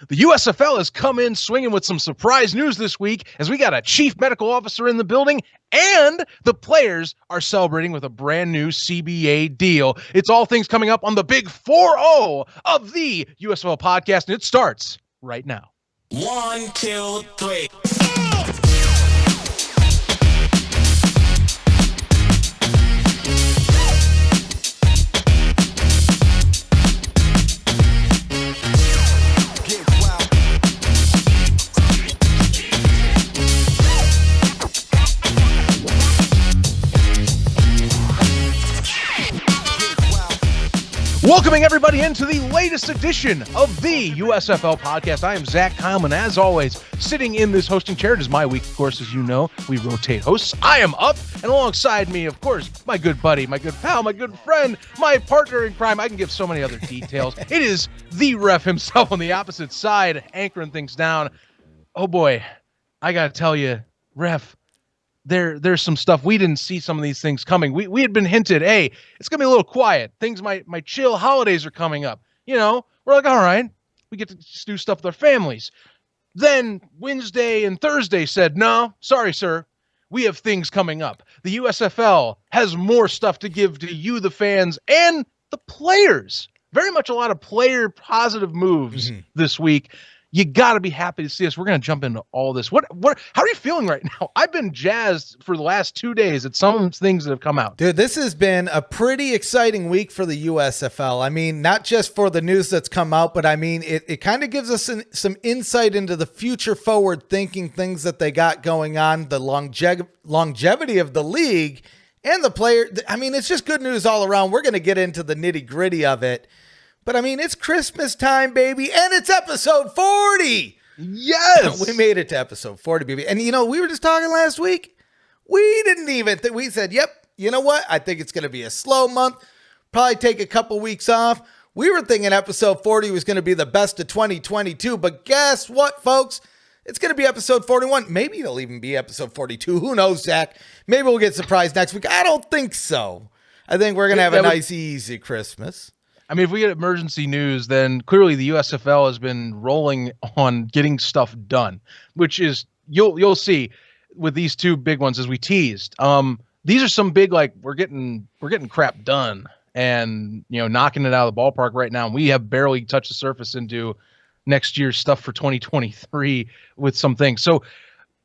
The USFL has come in swinging with some surprise news this week as we got a chief medical officer in the building and the players are celebrating with a brand new CBA deal. It's all things coming up on the big 4-0 of the USFL podcast, and it starts right now. 1, 2, 3. Welcoming everybody into the latest edition of the USFL podcast. I am Zach Heilman. As always, sitting in this hosting chair. It is my week, of course, as you know. We rotate hosts. I am up, and alongside me, of course, my good buddy, my good pal, my good friend, my partner in crime. I can give so many other details. It is the ref himself on the opposite side, anchoring things down. Oh boy, I gotta tell you, ref, there's some stuff we didn't see some of these things coming. We had been hinted, hey, it's gonna be a little quiet. Things might chill. Holidays are coming up. You know, we're like, all right, we get to just do stuff with our families. Then Wednesday and Thursday said, no, sorry, sir. We have things coming up. The USFL has more stuff to give to you, the fans, and the players. Very much a lot of player positive moves this week. You got to be happy to see us. We're going to jump into all this. How are you feeling right now? I've been jazzed for the last 2 days at some things that have come out. Dude, this has been a pretty exciting week for the USFL. I mean, not just for the news that's come out, but I mean, it kind of gives us some insight into the future forward thinking things that they got going on, the longevity of the league and the player. I mean, it's just good news all around. We're going to get into the nitty gritty of it. But, I mean, it's Christmas time, baby, and it's episode 40. Yes. We made it to episode 40, baby. And, you know, we were just talking last week. We didn't even think. We said, yep, you know what? I think it's going to be a slow month. Probably take a couple weeks off. We were thinking episode 40 was going to be the best of 2022. But guess what, folks? It's going to be episode 41. Maybe it'll even be episode 42. Who knows, Zach? Maybe we'll get surprised next week. I don't think so. I think we're going to have a nice, easy Christmas. I mean, if we get emergency news, then clearly the USFL has been rolling on getting stuff done, which is you'll see with these two big ones as we teased. These are some big, like we're getting crap done and, you know, knocking it out of the ballpark right now. We have barely touched the surface into next year's stuff for 2023 with some things. So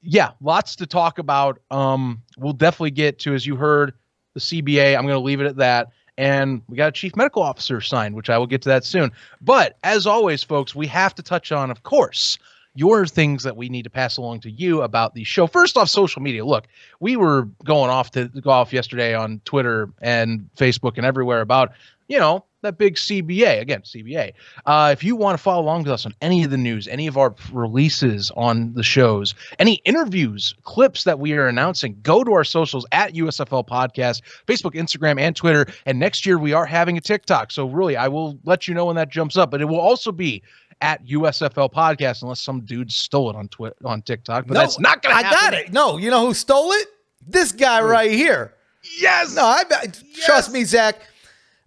yeah, lots to talk about. We'll definitely get to, as you heard, the CBA. I'm going to leave it at that. And we got a chief medical officer signed, which I will get to that soon. But as always, folks, we have to touch on, of course, your things that we need to pass along to you about the show. First off, social media. Look, we were going off yesterday on Twitter and Facebook and everywhere about, you know, that big CBA. Again, CBA. If you want to follow along with us on any of the news, any of our releases on the shows, any interviews, clips that we are announcing, go to our socials at USFL Podcast, Facebook, Instagram, and Twitter. And next year we are having a TikTok. So really, I will let you know when that jumps up. But it will also be at USFL Podcast, unless some dude stole it on TikTok. But that's not going to happen. I got it. No, you know who stole it? This guy right here. Yes. No, trust me, Zach.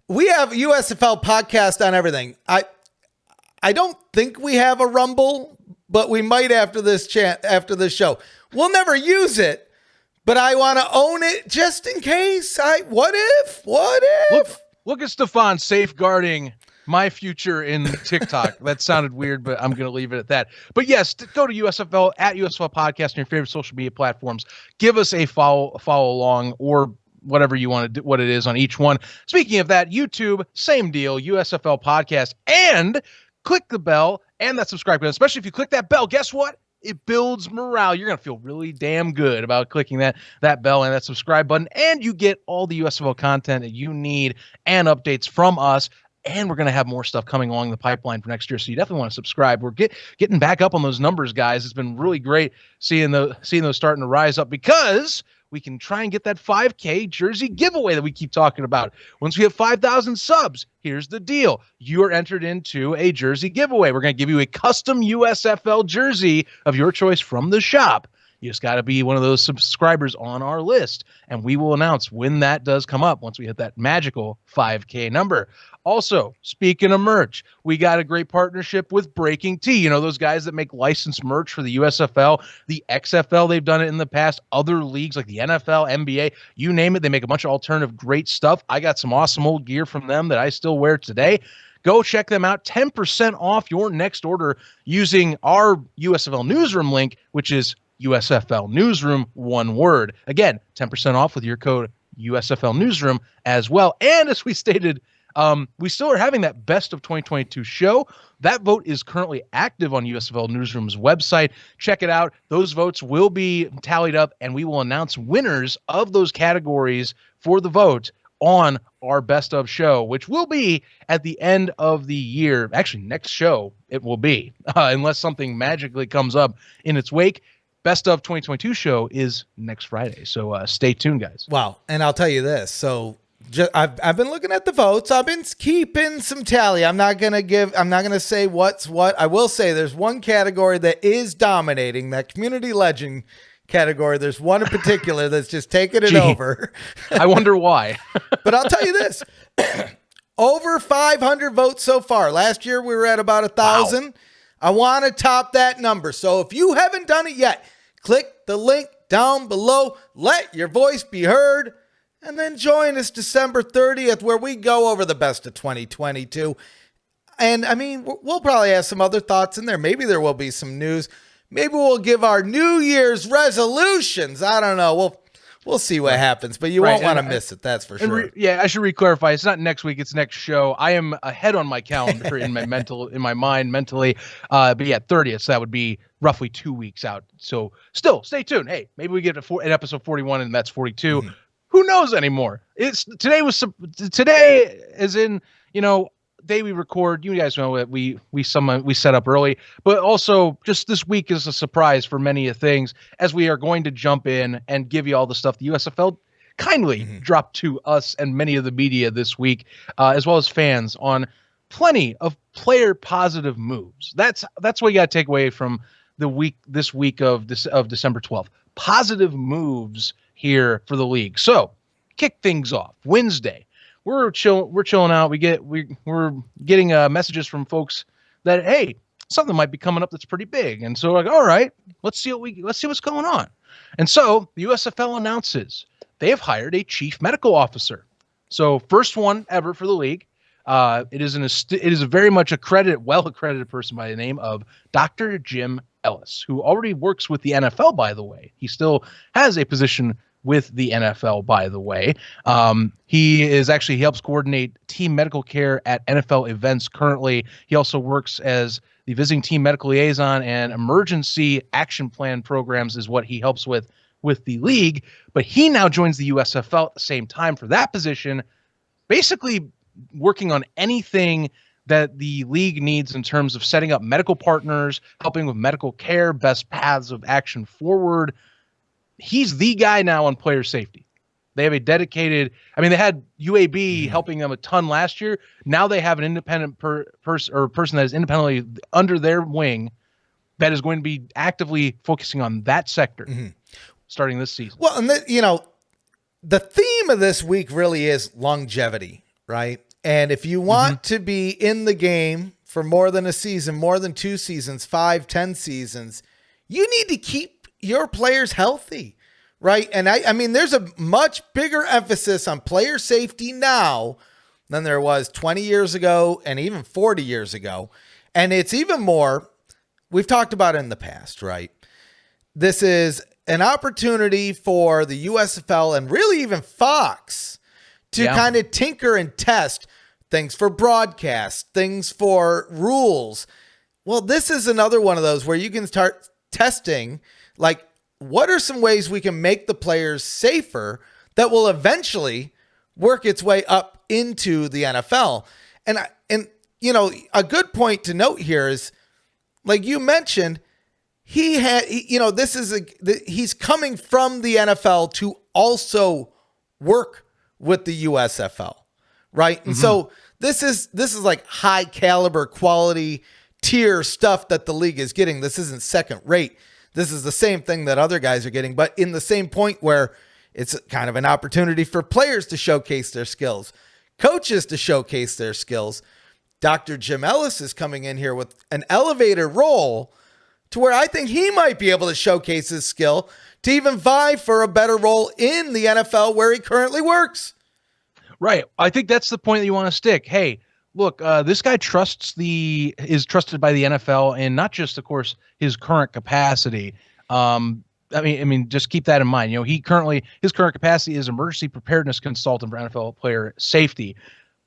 We have USFL Podcast on everything. I don't think we have a Rumble, but we might after this show. We'll never use it, but I want to own it just in case. What if? Look at Stefan safeguarding my future in TikTok. That sounded weird, but I'm going to leave it at that. But yes, go to USFL at USFL Podcast on your favorite social media platforms. Give us a follow along or whatever you want to do, what it is on each one. Speaking of that, YouTube, same deal, USFL Podcast, and click the bell and that subscribe button. Especially if you click that bell, guess what? It builds morale. You're going to feel really damn good about clicking that bell and that subscribe button, and you get all the USFL content that you need and updates from us. And we're going to have more stuff coming along the pipeline for next year. So you definitely want to subscribe. We're getting back up on those numbers, guys. It's been really great seeing those starting to rise up, because we can try and get that 5K jersey giveaway that we keep talking about. Once we have 5,000 subs, here's the deal. You are entered into a jersey giveaway. We're going to give you a custom USFL jersey of your choice from the shop. You just got to be one of those subscribers on our list, and we will announce when that does come up once we hit that magical 5K number. Also, speaking of merch, we got a great partnership with Breaking Tea. You know, those guys that make licensed merch for the USFL, the XFL, they've done it in the past, other leagues like the NFL, NBA, you name it. They make a bunch of alternative great stuff. I got some awesome old gear from them that I still wear today. Go check them out. 10% off your next order using our USFL Newsroom link, which is USFL Newsroom, one word. Again, 10% off with your code USFL Newsroom as well. And as we stated, we still are having that best of 2022 show. That vote is currently active on USFL Newsroom's website. Check it out. Those votes will be tallied up, and we will announce winners of those categories for the vote on our best of show, which will be at the end of the year. Actually, next show it will be, unless something magically comes up in its wake. Best of 2022 show is next Friday. So stay tuned, guys. Wow. And I'll tell you this. So I've been looking at the votes. I've been keeping some tally. I'm not going to say what's what. I will say there's one category that is dominating, that community legend category. There's one in particular that's just taking it over. I wonder why. But I'll tell you this. Over 500 votes so far. Last year we were at about 1,000. Wow. I want to top that number. So if you haven't done it yet, click the link down below. Let your voice be heard. And then join us December 30th, where we go over the best of 2022. And I mean, we'll probably have some other thoughts in there. Maybe there will be some news. Maybe we'll give our New Year's resolutions. I don't know. We'll see what happens, but you won't want to miss it. That's for sure. I should re-clarify. It's not next week. It's next show. I am ahead on my calendar in my mind mentally. But yeah, 30th. So that would be roughly 2 weeks out. So still stay tuned. Hey, maybe we get an episode 41 and that's 42. Mm-hmm. Who knows anymore? Today as in, day we record. You guys know that we set up early, but also just this week is a surprise for many of things, as we are going to jump in and give you all the stuff the USFL kindly dropped to us and many of the media this week, as well as fans, on plenty of player positive moves. That's what you got to take away from this week of December 12th. Positive moves here for the league. So kick things off Wednesday. We're chilling out. We're getting messages from folks that, hey, something might be coming up that's pretty big. And so like, all right, let's see what's going on. And so the USFL announces they have hired a chief medical officer. So first one ever for the league. It is a very much well accredited person by the name of Dr. Jim Ellis, who already works with the NFL, by the way. He still has a position with the NFL, by the way. He helps coordinate team medical care at NFL events currently. He also works as the visiting team medical liaison, and emergency action plan programs is what he helps with the league. But he now joins the USFL at the same time for that position, basically working on anything that the league needs in terms of setting up medical partners, helping with medical care, best paths of action forward. He's the guy now on player safety. They have a dedicated, they had UAB helping them a ton last year. Now they have an independent person that is independently under their wing that is going to be actively focusing on that sector starting this season. Well, and the theme of this week really is longevity, right? And if you want to be in the game for more than a season, more than 2 seasons, 5, 10 seasons, you need to keep your players healthy, right? And I mean, there's a much bigger emphasis on player safety now than there was 20 years ago and even 40 years ago. And it's even more, we've talked about it in the past, right? This is an opportunity for the USFL and really even Fox to kind of tinker and test things for broadcast, things for rules. Well, this is another one of those where you can start testing, like, what are some ways we can make the players safer that will eventually work its way up into the NFL? And a good point to note here is, like you mentioned, he's coming from the NFL to also work with the USFL, right? And so this is like high caliber, quality tier stuff that the league is getting. This isn't second rate. This is the same thing that other guys are getting, but in the same point where it's kind of an opportunity for players to showcase their skills, coaches to showcase their skills. Dr. Jim Ellis is coming in here with an elevator role to where I think he might be able to showcase his skill to even vie for a better role in the NFL where he currently works. Right. I think that's the point that you want to stick. Hey, look, this guy is trusted by the NFL, and not just, of course, his current capacity. I mean, just keep that in mind. You know, his current capacity is emergency preparedness consultant for NFL player safety.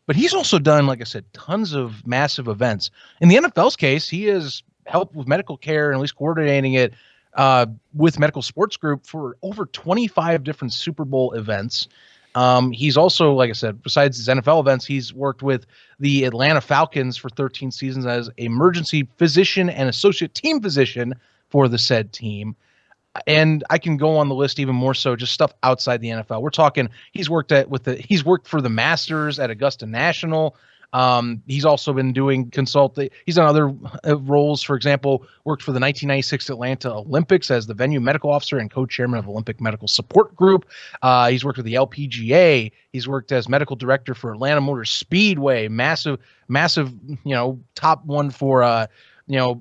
But he's also done, like I said, tons of massive events. In the NFL's case, he has helped with medical care and at least coordinating it with Medical Sports Group for over 25 different Super Bowl events. He's also, like I said, besides his NFL events, he's worked with the Atlanta Falcons for 13 seasons as emergency physician and associate team physician for the said team. And I can go on the list even more so, just stuff outside the NFL. We're talking, he's worked for the Masters at Augusta National. He's also been doing consulting. He's done other roles. For example, worked for the 1996 Atlanta Olympics as the venue medical officer and co-chairman of Olympic Medical Support Group. He's worked with the LPGA. He's worked as medical director for Atlanta Motor Speedway, massive, top one for,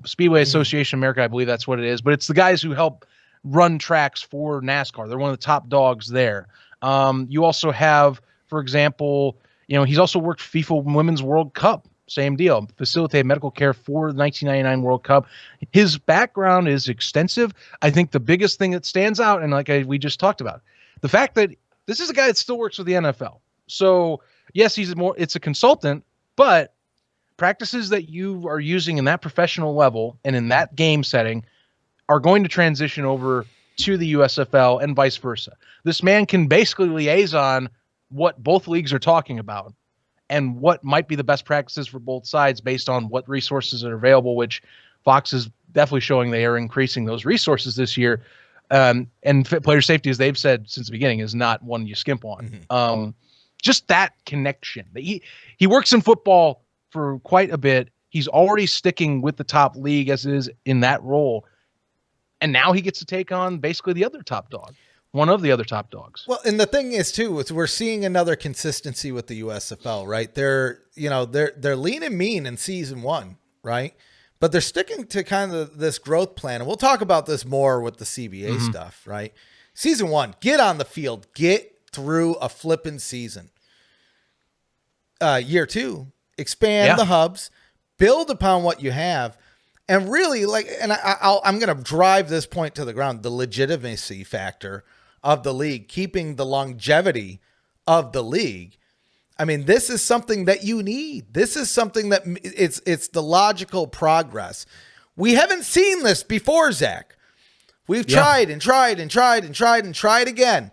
Speedway Association of America. I believe that's what it is, but it's the guys who help run tracks for NASCAR. They're one of the top dogs there. You also have, for example, he's also worked FIFA Women's World Cup. Same deal. Facilitated medical care for the 1999 World Cup. His background is extensive. I think the biggest thing that stands out, and we just talked about, the fact that this is a guy that still works with the NFL. So yes, it's a consultant, but practices that you are using in that professional level and in that game setting are going to transition over to the USFL and vice versa. This man can basically liaison what both leagues are talking about and what might be the best practices for both sides based on what resources are available, which Fox is definitely showing they are increasing those resources this year. And player safety, as they've said since the beginning, is not one you skimp on. Mm-hmm. Just that connection. He works in football for quite a bit. He's already sticking with the top league as it is in that role. And now he gets to take on basically the other top dog, one of the other top dogs. Well, and the thing is too, is we're seeing another consistency with the USFL, right? They're lean and mean in season one, right? But they're sticking to kind of this growth plan. And we'll talk about this more with the CBA stuff, right? Season one, get on the field, get through a flipping season. Year two, expand the hubs, build upon what you have. And really, I'm going to drive this point to the ground, the legitimacy factor of the league, keeping the longevity of the league. I mean, this is something that you need. This is something that it's the logical progress. We haven't seen this before, Zach. We've tried and tried and tried and tried and tried again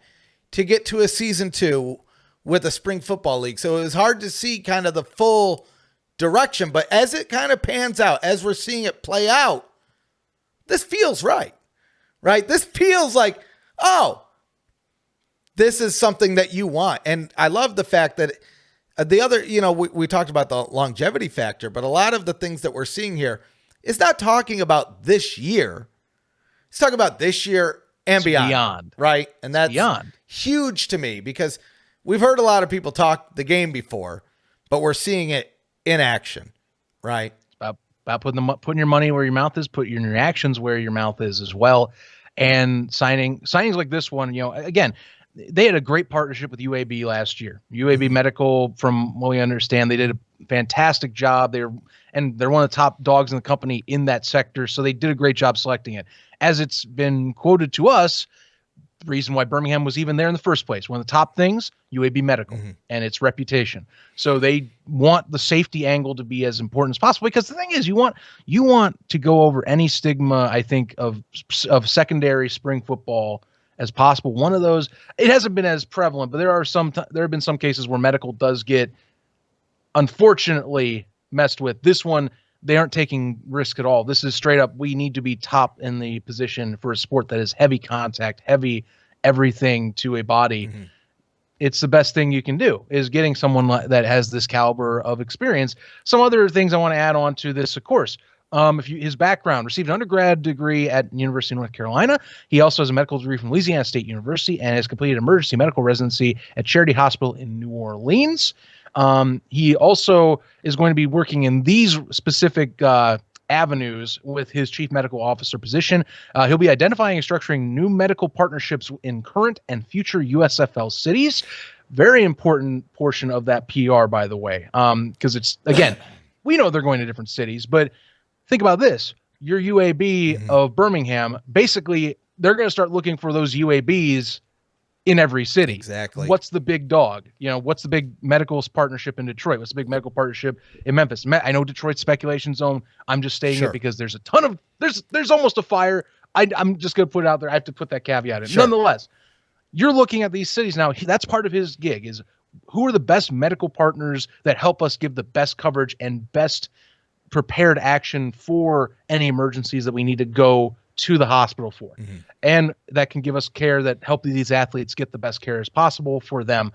to get to a season two with a spring football league. So it was hard to see kind of the full direction, but as it kind of pans out, as we're seeing it play out, this feels right? This feels like, this is something that you want. And I love the fact that the other, we talked about the longevity factor, but a lot of the things that we're seeing here is not talking about this year. It's talking about this year and beyond. Right? And that's beyond. Huge to me because we've heard a lot of people talk the game before, but we're seeing it in action, right? About putting your money where your mouth is, put your actions where your mouth is as well. And signings like this one, again, they had a great partnership with UAB last year. UAB Medical, from what we understand, they did a fantastic job. They're one of the top dogs in the company in that sector. So they did a great job selecting it. As it's been quoted to us, the reason why Birmingham was even there in the first place, one of the top things, UAB Medical and its reputation. So they want the safety angle to be as important as possible, because the thing is, you want to go over any stigma, I think, of secondary spring football as possible. One of those, it hasn't been as prevalent, but there have been some cases where medical does get, unfortunately, messed with. This one, they aren't taking risk at all. This is straight up, we need to be top in the position for a sport that is heavy contact, heavy everything to a body. It's the best thing you can do, is getting someone that has this caliber of experience. Some other things I want to add on to this, of course, His background, received an undergrad degree at University of North Carolina. He also has a medical degree from Louisiana State University and has completed emergency medical residency at Charity Hospital in New Orleans. He also is going to be working in these specific avenues with his chief medical officer position. He'll be identifying and structuring new medical partnerships in current and future USFL cities. Very important portion of that PR, by the way, because it's, again, we know they're going to different cities, but think about this. Your UAB of Birmingham, basically, they're going to start looking for those UABs in every city. Exactly. What's the big dog? What's the big medical partnership in Detroit? What's the big medical partnership in Memphis? I know Detroit's speculation zone. I'm just stating it because there's a ton of there's almost a fire. I'm just going to put it out there. I have to put that caveat in. Nonetheless, you're looking at these cities now. That's part of his gig is who are the best medical partners that help us give the best coverage and best prepared action for any emergencies that we need to go to the hospital for. And that can give us care that help these athletes get the best care as possible for them.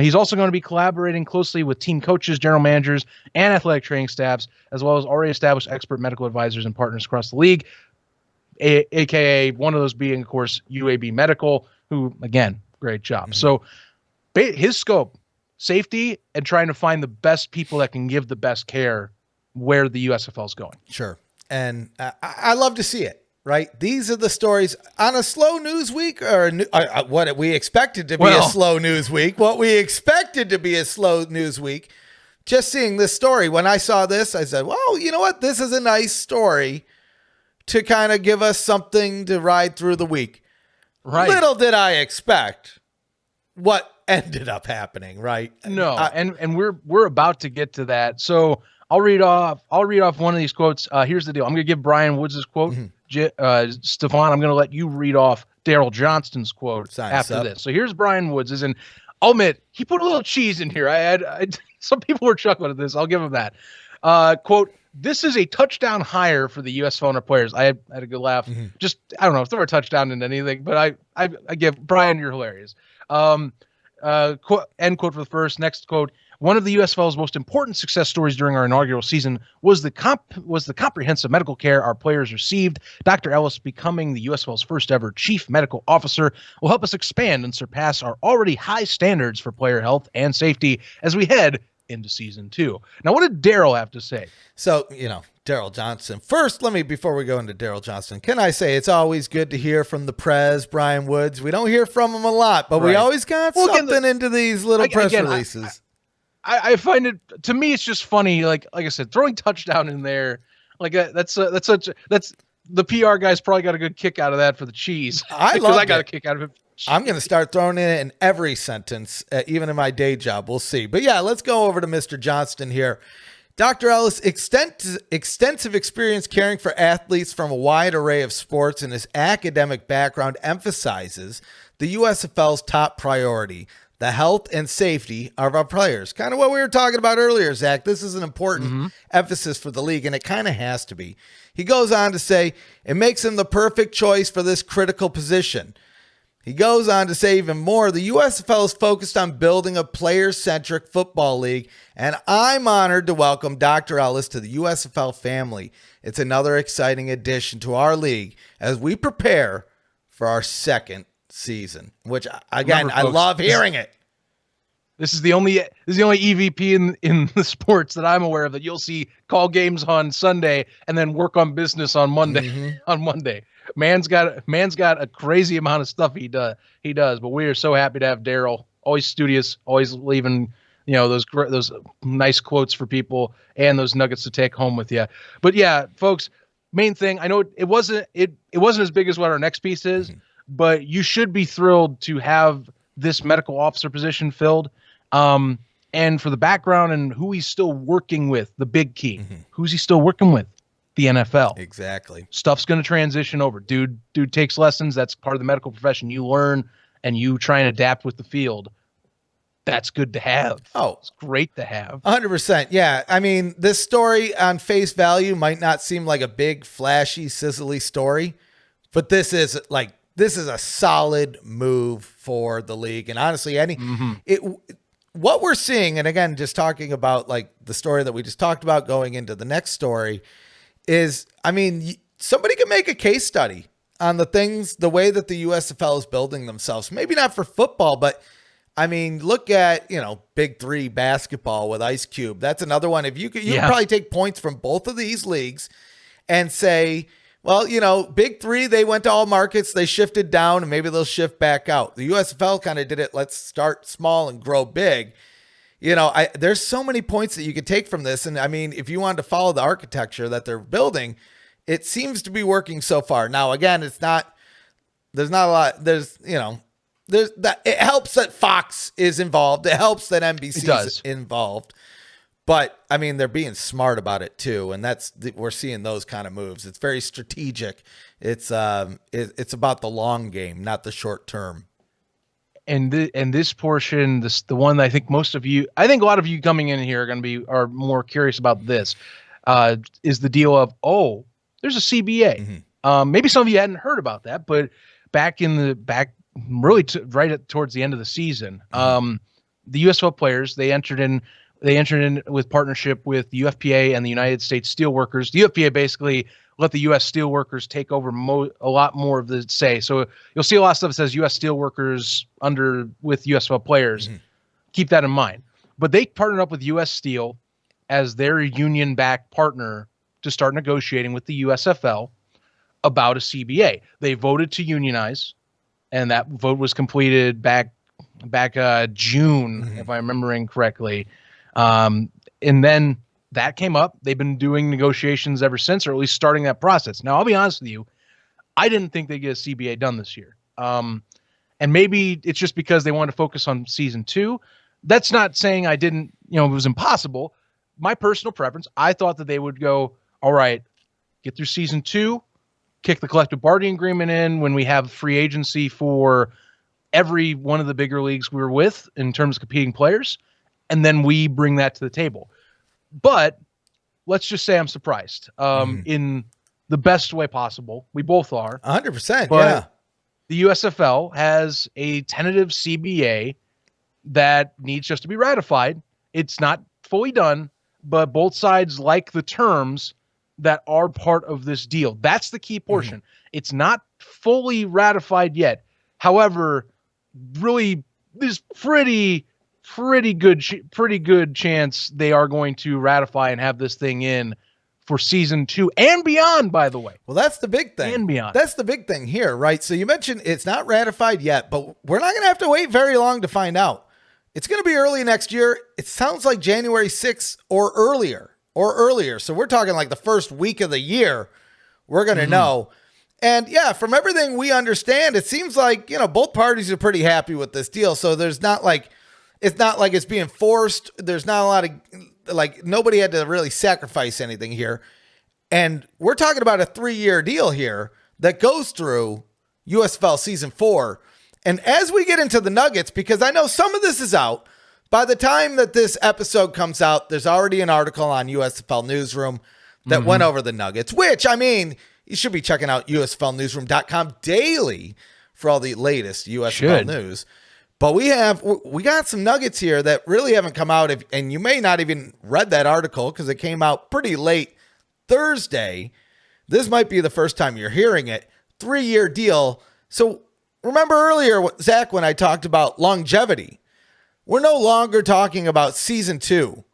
He's also going to be collaborating closely with team coaches, general managers, and athletic training staffs, as well as already established expert medical advisors and partners across the league, aka one of those being, of course, UAB Medical, who, again, great job. So his scope, safety, and trying to find the best people that can give the best care where the USFL is going. Sure. And I love to see it. Right. These are the stories on a slow news week or what we expected to be a slow news week. What we expected to be a slow news week. Just seeing this story. When I saw this, I said, well, you know what? This is a nice story to kind of give us something to ride through the week. Right. Little did I expect what ended up happening. Right. No. And we're about to get to that. So I'll read off one of these quotes. Here's the deal. I'm going to give Brian Woods' quote. Stefan, I'm going to let you read off Daryl Johnston's quote after this. So here's Brian Woods', and I'll admit he put a little cheese in here. Some people were chuckling at this. I'll give him that. Quote, "This is a touchdown hire for the USFL and our players." I had a good laugh. Just, I don't know, throw a touchdown into anything, but I give Brian, you're hilarious. End quote for the first. Next quote. "One of the USFL's most important success stories during our inaugural season was the comprehensive medical care our players received. Dr. Ellis becoming the USFL's first ever chief medical officer will help us expand and surpass our already high standards for player health and safety as we head into season 2. Now, what did Daryl have to say? So, Daryl Johnston. First, before we go into Daryl Johnston, can I say it's always good to hear from the Prez, Brian Woods. We don't hear from him a lot, but we always got something into these little press releases. I find it, to me, it's just funny. Like I said, throwing touchdown in there, that's the PR guys probably got a good kick out of that for the cheese. I got a kick out of it. I'm going to start throwing it in every sentence, even in my day job. We'll see. But yeah, let's go over to Mr. Johnston here. Dr. Ellis, extensive experience caring for athletes from a wide array of sports, and his academic background emphasizes the USFL's top priority, the health and safety of our players. Kind of what we were talking about earlier, Zach. This is an important emphasis for the league, and it kind of has to be. He goes on to say, it makes him the perfect choice for this critical position. He goes on to say even more, the USFL is focused on building a player-centric football league, and I'm honored to welcome Dr. Ellis to the USFL family. It's another exciting addition to our league as we prepare for our second season, which, again, I love hearing it. This is the only EVP in the sports that I'm aware of that you'll see call games on Sunday and then work on business on Monday. On Monday, man's got a crazy amount of stuff he does. But we are so happy to have Daryl, always studious, always leaving those nice quotes for people and those nuggets to take home with you. But yeah, folks, main thing, I know it wasn't as big as what our next piece is. But you should be thrilled to have this medical officer position filled. And for the background and who he's still working with, the big key. Who's he still working with? The NFL. Exactly. Stuff's going to transition over. Dude takes lessons. That's part of the medical profession. You learn and you try and adapt with the field. That's good to have. Oh, it's great to have. 100%. Yeah. I mean, this story on face value might not seem like a big, flashy, sizzly story, but this is a solid move for the league. And honestly, what we're seeing, and again, just talking about like the story that we just talked about going into the next story, is, I mean, somebody can make a case study on the way that the USFL is building themselves. Maybe not for football, but I mean, look at, Big Three basketball with Ice Cube. That's another one. If you could probably take points from both of these leagues and say, well, Big Three, they went to all markets, they shifted down, and maybe they'll shift back out. The USFL kind of did it. Let's start small and grow big. There's so many points that you could take from this. And I mean, if you wanted to follow the architecture that they're building, it seems to be working so far. Now, again, there's not a lot. It helps that Fox is involved. It helps that NBC is involved. But I mean, they're being smart about it too. And we're seeing those kind of moves. It's very strategic. It's about the long game, not the short term. And this portion, the one that I think a lot of you coming in here are more curious about this, is the deal of, there's a CBA. Mm-hmm. Maybe some of you hadn't heard about that, but towards the end of the season, the USFL players, they entered in with partnership with the UFPA and the United States Steelworkers. The UFPA basically let the U.S. Steelworkers take over a lot more of the say. So you'll see a lot of stuff that says U.S. Steelworkers with USFL players. Mm-hmm. Keep that in mind. But they partnered up with U.S. Steel as their union-backed partner to start negotiating with the USFL about a CBA. They voted to unionize, and that vote was completed back June, mm-hmm. if I'm remembering correctly. And then that came up. They've been doing negotiations ever since, or at least starting that process. Now, I'll be honest with you. I didn't think they'd get a CBA done this year. And maybe it's just because they wanted to focus on season 2. That's not saying I didn't, it was impossible. My personal preference, I thought that they would go, all right, get through season 2, kick the collective bargaining agreement in when we have free agency for every one of the bigger leagues we were with in terms of competing players, and then we bring that to the table. But let's just say I'm surprised in the best way possible. We both are. 100%, but yeah. The USFL has a tentative CBA that needs just to be ratified. It's not fully done, but both sides like the terms that are part of this deal. That's the key portion. Mm-hmm. It's not fully ratified yet. However, really, there's pretty good chance they are going to ratify and have this thing in for season 2 and beyond, by the way. Well, that's the big thing. And beyond. That's the big thing here, right? So you mentioned it's not ratified yet, but we're not going to have to wait very long to find out. It's going to be early next year. It sounds like January 6th or earlier. So we're talking like the first week of the year, we're going to know. And yeah, from everything we understand, it seems like, both parties are pretty happy with this deal. So it's not like it's being forced. There's not a lot of, nobody had to really sacrifice anything here. And we're talking about a 3-year deal here that goes through USFL season 4. And as we get into the nuggets, because I know some of this is out, by the time that this episode comes out, there's already an article on USFL Newsroom that went over the nuggets, which, I mean, you should be checking out USFLnewsroom.com daily for all the latest USFL news. But we got some nuggets here that really haven't come out, and you may not even read that article because it came out pretty late Thursday. This might be the first time you're hearing it. 3-year deal. So remember earlier, Zach, when I talked about longevity, we're no longer talking about season 2.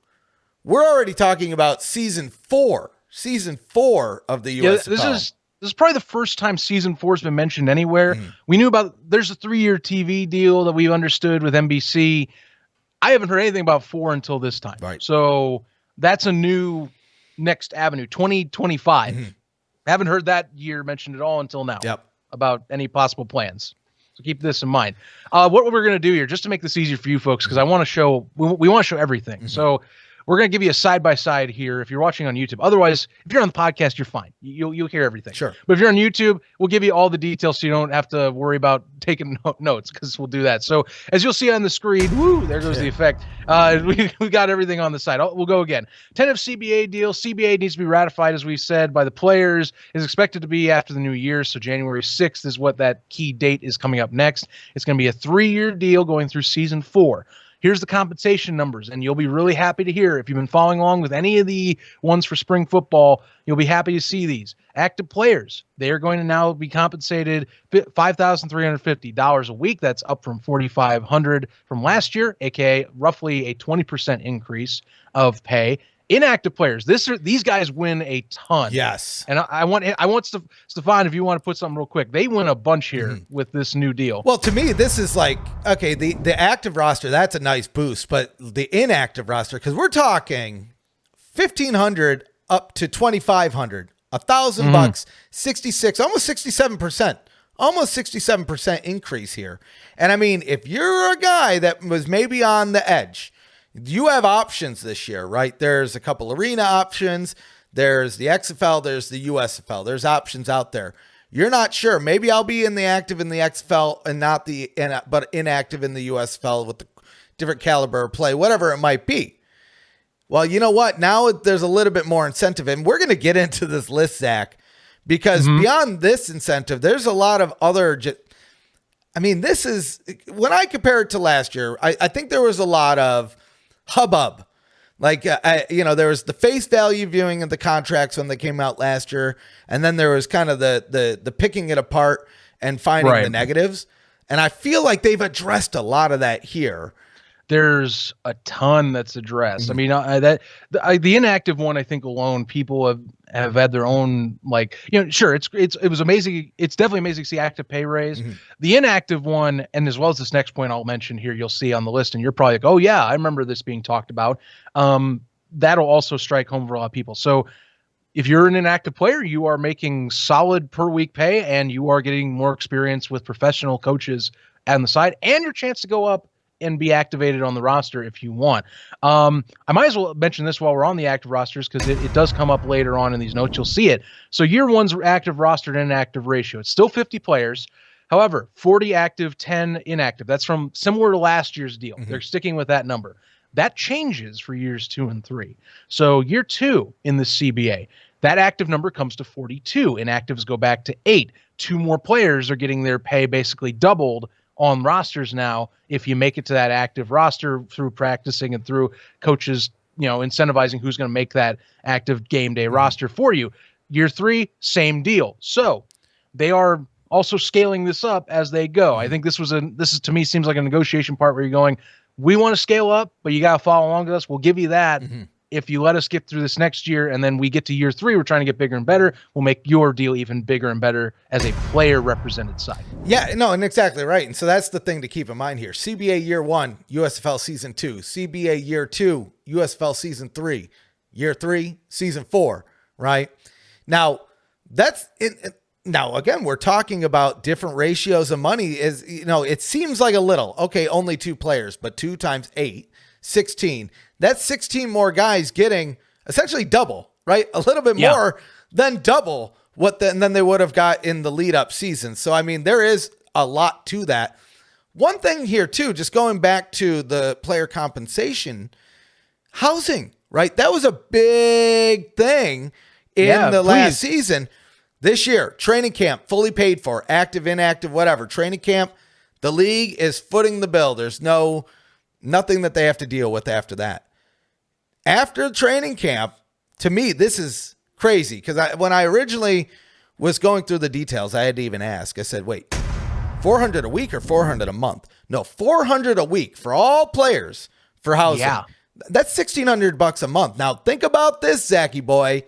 We're already talking about season 4. Season 4 of the USFL. This is probably the first time season 4 has been mentioned anywhere. We knew there's a 3-year TV deal that we understood with NBC. I haven't heard anything about 4 until this time. Right. So that's a new next avenue, 2025. Haven't heard that year mentioned at all until now. Yep. About any possible plans. So keep this in mind. What we're going to do here, just to make this easier for you folks, because I want to show, we want to show everything. So we're going to give you a side-by-side here if you're watching on YouTube. Otherwise, if you're on the podcast, you're fine. You'll hear everything. Sure. But if you're on YouTube, we'll give you all the details so you don't have to worry about taking notes, because we'll do that. So as you'll see on the screen, there goes the effect. We got everything on the side. We'll go again. Tentative CBA deal. CBA needs to be ratified, as we've said, by the players. Is expected to be after the new year, so January 6th is what that key date is coming up next. It's going to be a 3-year deal going through season 4. here's the compensation numbers, and you'll be really happy to hear if you've been following along with any of the ones for spring football. You'll be happy to see these. Active players, they are going to now be compensated $5,350 a week. That's up from $4,500 from last year, aka roughly a 20% increase of pay. Inactive players, these guys win a ton. Yes. And I want Stefan, if you want to put something real quick, they win a bunch here with this new deal. Well, to me, this is like, okay, the active roster, that's a nice boost, but the inactive roster, because we're talking 1,500 up to 2,500, $1,000, 66, almost 67% increase here. And I mean, if you're a guy that was maybe on the edge, you have options this year, right? There's a couple arena options. There's the XFL. There's the USFL. There's options out there. You're not sure. Maybe I'll be in the active in the XFL and but inactive in the USFL with the different caliber of play, whatever it might be. Well, you know what? Now there's a little bit more incentive, and we're going to get into this list, Zach, because beyond this incentive, there's a lot of other. I mean, this is when I compare it to last year. I think there was a lot of hubbub. Like, there was the face value viewing of the contracts when they came out last year. And then there was kind of the picking it apart and finding the negatives. And I feel like they've addressed a lot of that here. There's a ton that's addressed. I mean, the inactive one, I think alone, people have had their own, like, sure, it was amazing. It's definitely amazing to see active pay raise. The inactive one, and as well as this next point I'll mention here, you'll see on the list, and you're probably like, oh yeah, I remember this being talked about. That'll also strike home for a lot of people. So if you're an inactive player, you are making solid per week pay, and you are getting more experience with professional coaches on the side, and your chance to go up and be activated on the roster if you want. I might as well mention this while we're on the active rosters, because it does come up later on in these notes. You'll see it. So year one's active roster to inactive ratio. It's still 50 players. However, 40 active, 10 inactive. That's from similar to last year's deal. They're sticking with that number. That changes for years 2 and 3. So year 2 in the CBA, that active number comes to 42. Inactives go back to 8. 2 more players are getting their pay basically doubled on rosters now if you make it to that active roster through practicing and through coaches, incentivizing who's going to make that active game day roster for you. Year 3, same deal. So they are also scaling this up as they go. I think this is to me seems like a negotiation part where you're going, we want to scale up, but you got to follow along with us. We'll give you that. If you let us get through this next year, and then we get to year 3, we're trying to get bigger and better. We'll make your deal even bigger and better as a player represented side. Yeah, no, and exactly right. And so that's the thing to keep in mind here. CBA year 1, USFL season 2, CBA year 2, USFL season 3, year 3, season 4, right? Now that's it. Now, again, we're talking about different ratios of money. It seems like a little, okay, only 2 players, but 2 times 8, 16. That's 16 more guys getting essentially double, right? A little bit more than double than they would have got in the lead up season. So, I mean, there is a lot to that. One thing here too, just going back to the player compensation, housing, right? That was a big thing in the last season. This year, training camp, fully paid for, active, inactive, whatever. Training camp, the league is footing the bill. There's nothing that they have to deal with after that. After training camp, to me, this is crazy, because when I originally was going through the details, I had to even ask. I said, wait, $400 a week or $400 a month? No, $400 a week for all players for housing. Yeah. That's $1,600 a month. Now, think about this, Zachy boy.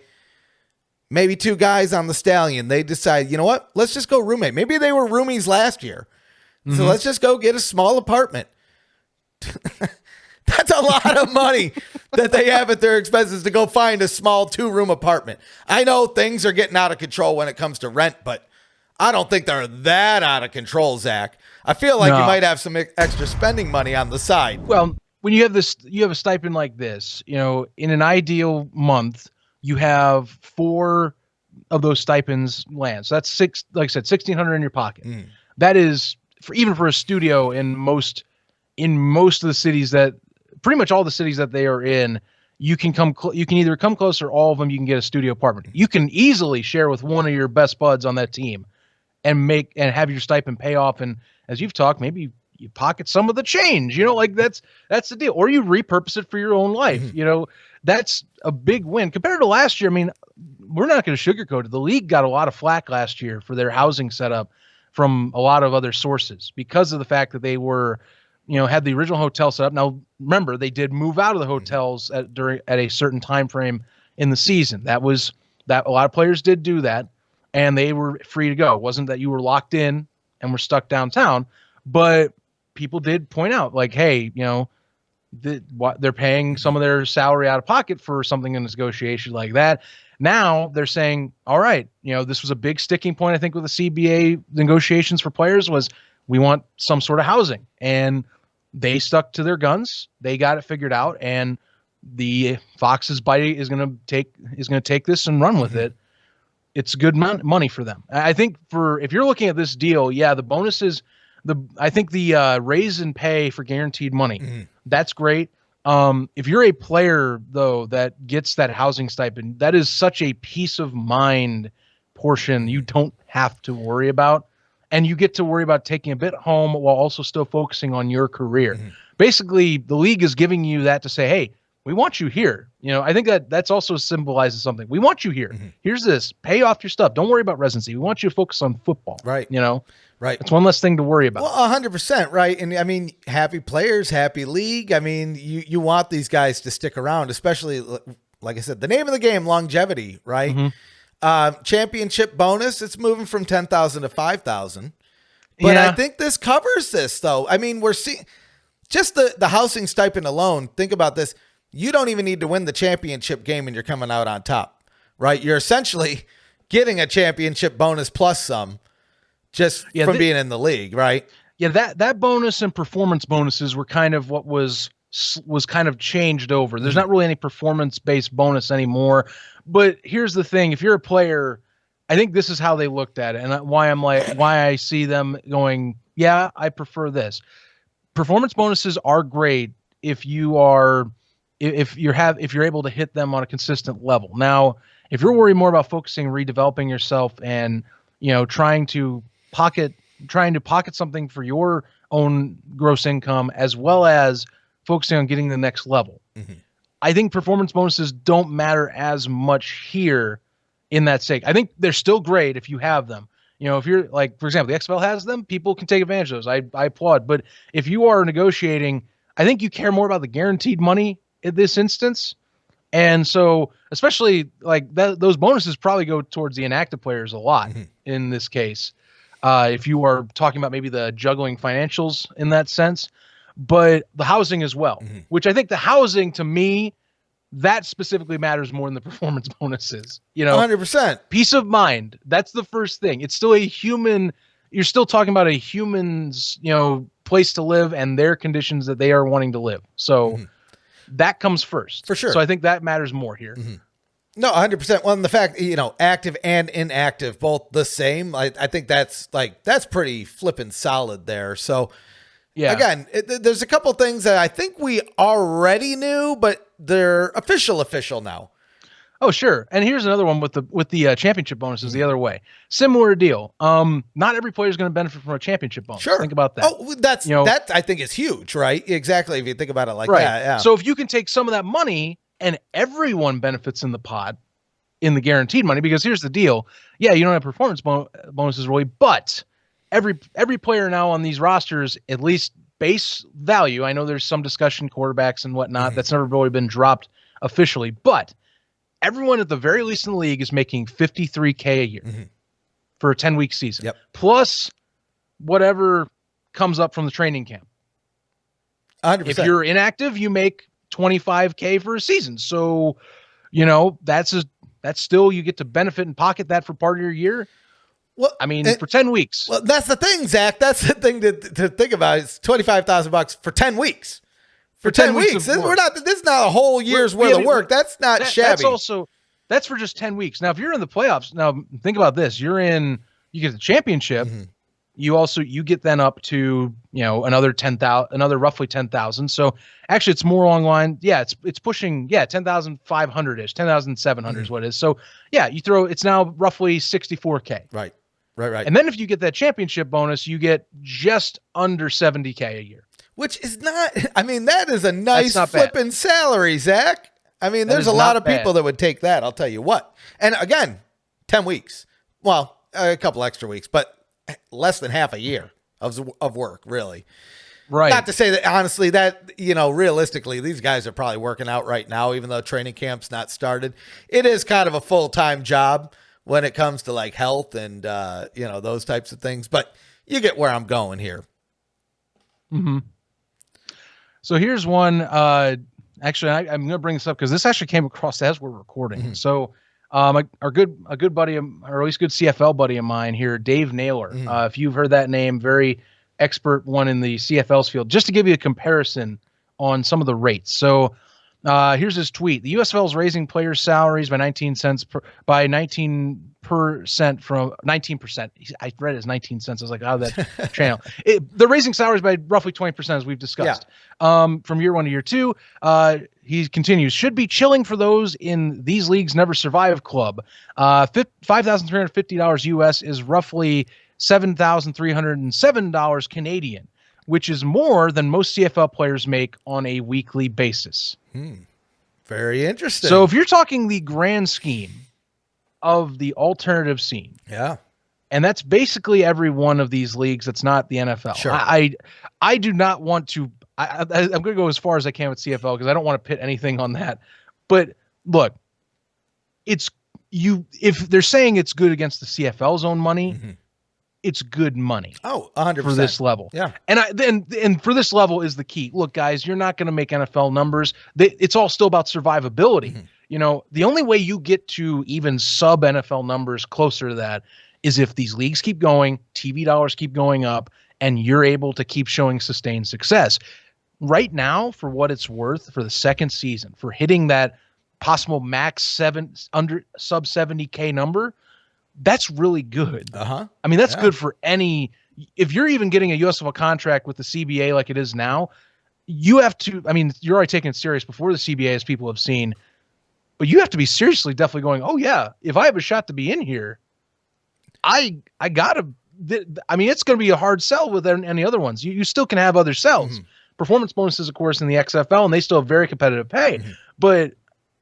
Maybe 2 guys on the Stallion, they decide, you know what? Let's just go roommate. Maybe they were roomies last year. So let's just go get a small apartment. That's a lot of money that they have at their expenses to go find a small 2-room apartment. I know things are getting out of control when it comes to rent, but I don't think they're that out of control, Zach. I feel like you might have some extra spending money on the side. Well, when you have a stipend like this, in an ideal month, you have 4 of those stipends land. So that's 6, like I said, $1,600 in your pocket. That is even for a studio in most of the cities that pretty much all the cities that they are in, you can either come close or all of them, you can get a studio apartment. You can easily share with one of your best buds on that team and have your stipend pay off. And as you've talked, maybe you pocket some of the change, like that's the deal. Or you repurpose it for your own life. That's a big win compared to last year. I mean, we're not going to sugarcoat it. The league got a lot of flack last year for their housing setup from a lot of other sources because of the fact that they were, had the original hotel set up. Now, remember, they did move out of the hotels at a certain time frame in the season. That a lot of players did do that, and they were free to go. It wasn't that you were locked in and were stuck downtown, but people did point out, like, hey, they're paying some of their salary out of pocket for something in this negotiation like that. Now they're saying, all right, this was a big sticking point, I think, with the CBA negotiations for players was we want some sort of housing. And they stuck to their guns. They got it figured out. And the Fox's bite is going to take this and run with it. It's good money for them. I think if you're looking at this deal, the bonuses, I think the raise in pay for guaranteed money, that's great. If you're a player, though, that gets that housing stipend, that is such a peace of mind portion you don't have to worry about. And you get to worry about taking a bit home while also still focusing on your career. Basically, the league is giving you that to say, hey, we want you here. I think that's also symbolizes something. We want you here. Here's this. Pay off your stuff. Don't worry about residency. We want you to focus on football. Right. Right. It's one less thing to worry about. Well, 100%. Right. And I mean, happy players, happy league. I mean, you want these guys to stick around, especially, like I said, the name of the game, longevity, right? Championship bonus, it's moving from 10,000 to 5,000. But I think this covers this, though. I mean, we're seeing just the housing stipend alone. Think about this. You don't even need to win the championship game and you're coming out on top, right? You're essentially getting a championship bonus plus some just from being in the league, right? Yeah, that bonus and performance bonuses were kind of what was kind of changed over. There's not really any performance-based bonus anymore. But here's the thing. If you're a player, I think this is how they looked at it and why I see them going, yeah, I prefer this. Performance bonuses are great if you're able to hit them on a consistent level. Now, if you're worried more about focusing, redeveloping yourself and, trying to pocket something for your own gross income, as well as focusing on getting the next level. I think performance bonuses don't matter as much here in that sake. I think they're still great if you have them. If you're like, for example, the XFL has them, people can take advantage of those. I applaud. But if you are negotiating, I think you care more about the guaranteed money in this instance. And so, especially like those bonuses probably go towards the inactive players a lot in this case. If you are talking about maybe the juggling financials in that sense, but the housing as well, which I think the housing to me, that specifically matters more than the performance bonuses. 100%. Peace of mind. That's the first thing. It's still a human. You're still talking about a human's, place to live and their conditions that they are wanting to live. So that comes first. For sure. So I think that matters more here. No, 100%. Well, and the fact, active and inactive, both the same, I think that's pretty flippin' solid there. So, yeah, again, there's a couple things that I think we already knew, but they're official now. Oh, sure. And here's another one with the championship bonuses the other way. Similar deal. Not every player is going to benefit from a championship bonus. Sure. Think about that. Oh, that I think is huge, right? Exactly. If you think about it like that. Yeah. So if you can take some of that money and everyone benefits in the pot in the guaranteed money, because here's the deal. Yeah, you don't have performance bonuses really, but every player now on these rosters, at least base value. I know there's some discussion, quarterbacks and whatnot. That's never really been dropped officially, but everyone at the very least in the league is making $53K a year for a 10-week season, plus whatever comes up from the training camp. 100%. If you're inactive, you make $25K for a season. So, that's still, you get to benefit and pocket that for part of your year. Well, I mean, for 10 weeks. Well, that's the thing, Zach. That's the thing to think about. It's $25,000 for 10 weeks. For 10 weeks. This is not a whole year's worth of work. That's not shabby. That's for just 10 weeks. Now, if you're in the playoffs, now think about this. You get the championship. You get then up to, another roughly 10,000. So actually it's more along the line. Yeah, it's pushing, 10,500-ish, 10,700 is what it is. So yeah, it's now roughly $64K. Right. Right. And then if you get that championship bonus, you get just under $70K a year. Which is not, I mean, that is a nice not flipping salary, Zach. I mean, there's a lot of people that would take that, I'll tell you what. And again, 10 weeks. Well, a couple extra weeks, but less than half a year of work, really. Right. Not to say that, honestly, that, realistically, these guys are probably working out right now, even though training camp's not started. It is kind of a full-time job when it comes to like health and, those types of things. But you get where I'm going here. Mm-hmm. So here's one. Actually, I'm going to bring this up because this actually came across as we're recording. Mm-hmm. So a good buddy, or at least good CFL buddy of mine here, Dave Naylor. Mm-hmm. If you've heard that name, very expert one in the CFL's field. Just to give you a comparison on some of the rates. So here's his tweet. The USFL is raising players' salaries by 19% from 19%. I read it as 19 cents. I was like, oh, that channel. They're raising salaries by roughly 20%, as we've discussed. Yeah. From year 1 to year 2. He continues, should be chilling for those in these leagues never survive club. $5,350 US is roughly $7,307 Canadian, which is more than most CFL players make on a weekly basis. Very interesting. So if you're talking the grand scheme of the alternative scene, yeah, and that's basically every one of these leagues that's not the NFL. Sure. I do not want to. I'm going to go as far as I can with CFL because I don't want to pit anything on that. But look, if they're saying it's good against the CFL's own money. Mm-hmm. It's good money. Oh, 100% for this level. Yeah. And for this level is the key. Look, guys, you're not going to make NFL numbers. It's all still about survivability. Mm-hmm. The only way you get to even sub NFL numbers closer to that is if these leagues keep going, TV dollars keep going up, and you're able to keep showing sustained success. Right now, for what it's worth, for the second season, for hitting that possible max sub 70K number, that's really good. Uh-huh. I mean, that's good for any. If you're even getting a USFL contract with the CBA like it is now, you have to. I mean, you're already taking it serious before the CBA, as people have seen. But you have to be seriously, definitely going, oh yeah, if I have a shot to be in here, I gotta. I mean, it's going to be a hard sell with any other ones. You still can have other sells. Mm-hmm. Performance bonuses, of course, in the XFL, and they still have very competitive pay. Mm-hmm. But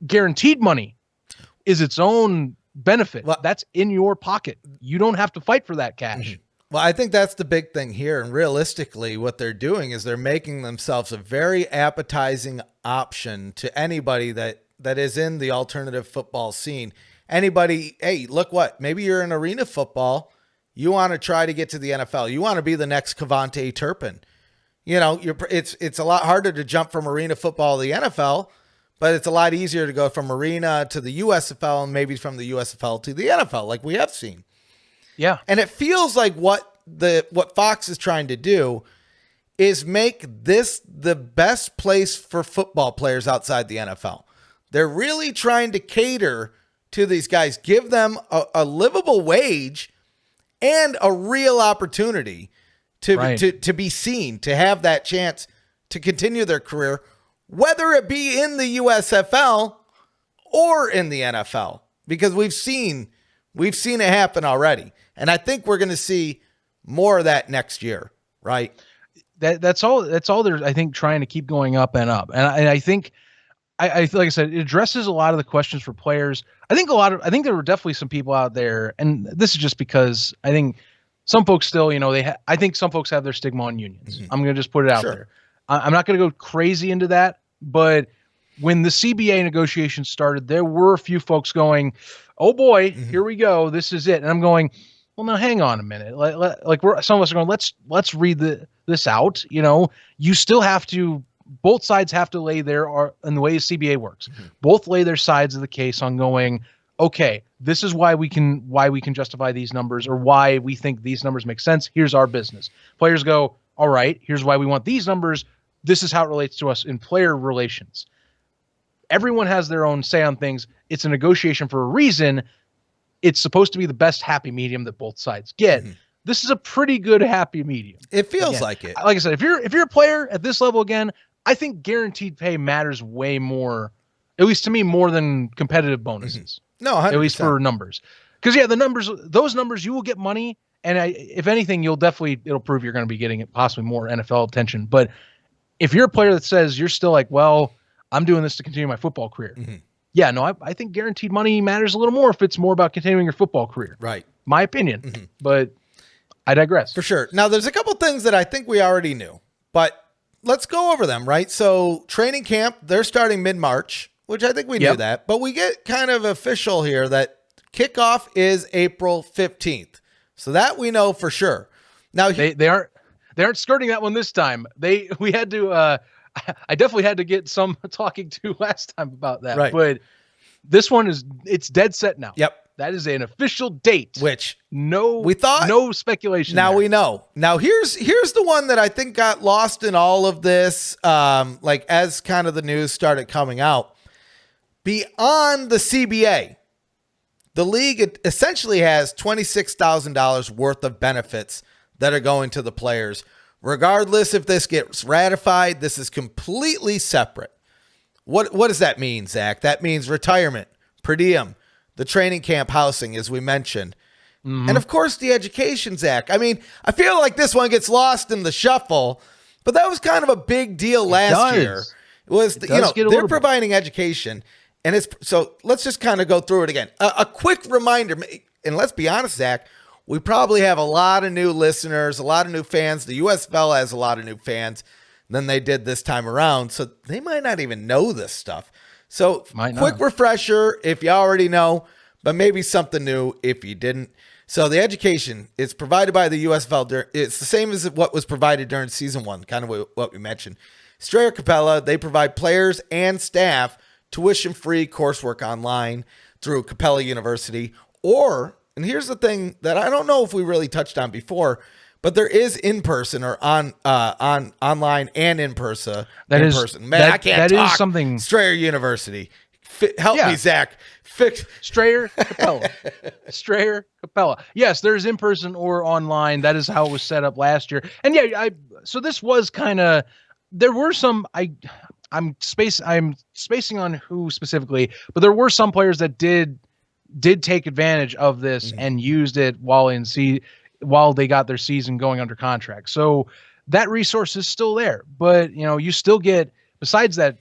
guaranteed money is its own benefit. Well, that's in your pocket. You don't have to fight for that cash. Mm-hmm. Well, I think that's the big thing here. And realistically, what they're doing is they're making themselves a very appetizing option to anybody that is in the alternative football scene. Anybody, hey, look what, maybe you're in arena football. You want to try to get to the NFL. You want to be the next Cavante Turpin. It's a lot harder to jump from arena football to the NFL, but it's a lot easier to go from arena to the USFL and maybe from the USFL to the NFL, like we have seen. Yeah. And it feels like what Fox is trying to do is make this the best place for football players outside the NFL. They're really trying to cater to these guys, give them a livable wage and a real opportunity to be seen, to have that chance to continue their career, whether it be in the USFL or in the NFL, because we've seen it happen already. And I think we're going to see more of that next year, right? That's all they're, I think, trying to keep going up and up. And I think, I like I said, it addresses a lot of the questions for players. I think there were definitely some people out there, and this is just because I think some folks still, I think some folks have their stigma on unions. Mm-hmm. I'm going to just put it out there. I'm not going to go crazy into that, but when the CBA negotiations started, there were a few folks going, oh boy, mm-hmm. Here we go. This is it. And I'm going, well, now hang on a minute. Some of us are going, let's read this out. You still have to, both sides have to lay their, in the way the CBA works, mm-hmm. both lay their sides of the case on going, okay, this is why we can justify these numbers, or why we think these numbers make sense. Here's our business. Players go, all right, here's why we want these numbers. This is how it relates to us in player relations. Everyone has their own say on things. It's a negotiation for a reason. It's supposed to be the best happy medium that both sides get. Mm-hmm. This is a pretty good happy medium. It feels like it. Like I said, if you're a player at this level again, I think guaranteed pay matters way more, at least to me, more than competitive bonuses. Mm-hmm. No, 100%. At least for numbers. Because yeah, those numbers, you will get money, and if anything, it'll prove you're going to be getting possibly more NFL attention. But if you're a player that says you're still like, well, I'm doing this to continue my football career. Mm-hmm. Yeah, no, I think guaranteed money matters a little more if it's more about continuing your football career. Right. My opinion. Mm-hmm. But I digress. For sure. Now, there's a couple things that I think we already knew, but let's go over them, right? So training camp, they're starting mid-March, which I think we knew that, but we get kind of official here that kickoff is April 15th. So that we know for sure. Now they aren't skirting that one this time. We had to I definitely had to get some talking to last time about that. Right. But this one it's dead set now. Yep. That is an official date. Which we thought no speculation. Now there. we know. Now here's the one that I think got lost in all of this. Like as kind of the news started coming out, beyond the CBA, the league essentially has $26,000 worth of benefits that are going to the players. Regardless if this gets ratified, this is completely separate. What does that mean, Zach? That means retirement, per diem, the training camp housing, as we mentioned. Mm-hmm. And, of course, the education, Zach. I mean, I feel like this one gets lost in the shuffle, but that was kind of a big deal last year. It was, they're providing education. And so let's just kind of go through it again. A quick reminder, and let's be honest, Zach, we probably have a lot of new listeners, a lot of new fans. The USFL has a lot of new fans than they did this time around. So they might not even know this stuff. So quick refresher if you already know, but maybe something new if you didn't. So the education is provided by the USFL. It's the same as what was provided during season one, kind of what we mentioned. Strayer Capella, they provide players and staff tuition-free coursework online through Capella University. And here's the thing that I don't know if we really touched on before, but there is in-person or online and in-person. Man, I can't talk. Is something. Strayer University. Help me, Zach. Strayer Capella. Strayer Capella. Yes, there's in-person or online. That is how it was set up last year. And yeah, so this was kind of, there were some, I'm spacing on who specifically, but there were some players that did take advantage of this and used it while they got their season going under contract. So that resource is still there, but you still get, besides that,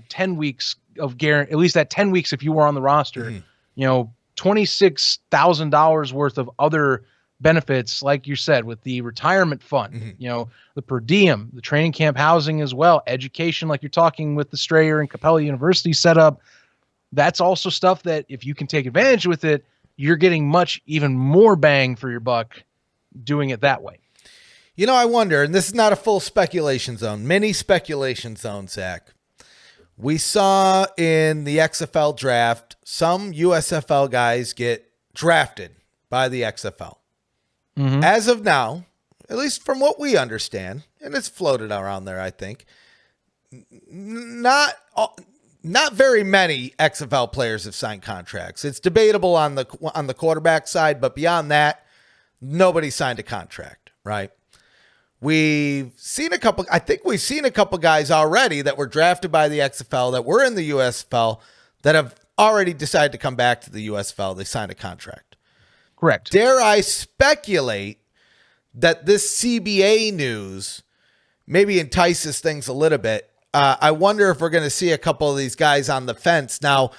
10 weeks of guarantee, at least that 10 weeks, if you were on the roster, $26,000 worth of other benefits, like you said, with the retirement fund, the per diem, the training camp housing as well, education, like you're talking with the Strayer and Capella University setup. That's also stuff that if you can take advantage with it, you're getting even more bang for your buck doing it that way. I wonder, and this is not a full speculation zone, mini speculation zone, Zach. We saw in the XFL draft, some USFL guys get drafted by the XFL. Mm-hmm. As of now, at least from what we understand, and it's floated around there, I think, not very many XFL players have signed contracts. It's debatable on the quarterback side, but beyond that, nobody signed a contract, right? We've seen a couple guys already that were drafted by the XFL that were in the USFL that have already decided to come back to the USFL. They signed a contract. Correct. Dare I speculate that this CBA news maybe entices things a little bit. I wonder if we're going to see a couple of these guys on the fence. Now,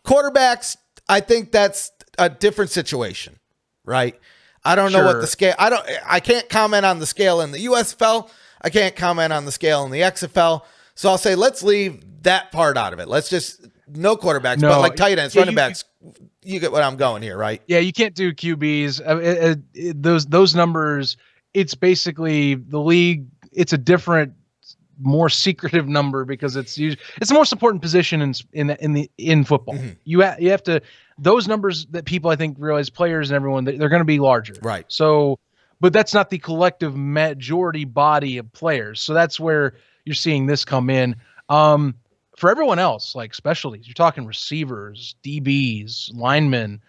quarterbacks, I think that's a different situation, right? I don't know what the scale. I can't comment on the scale in the USFL. I can't comment on the scale in the XFL. So I'll say let's leave that part out of it. Let's just no quarterbacks, but like tight ends, running backs. You get what I'm going here, right? Yeah, you can't do QBs. Those numbers. It's basically the league. It's a different, more secretive number because it's a more important position in football. Mm-hmm. You have to. Those numbers that people, I think, realize, players and everyone, they're going to be larger. Right. So, but that's not the collective majority body of players. So that's where you're seeing this come in. For everyone else, like specialties, you're talking receivers, DBs, linemen,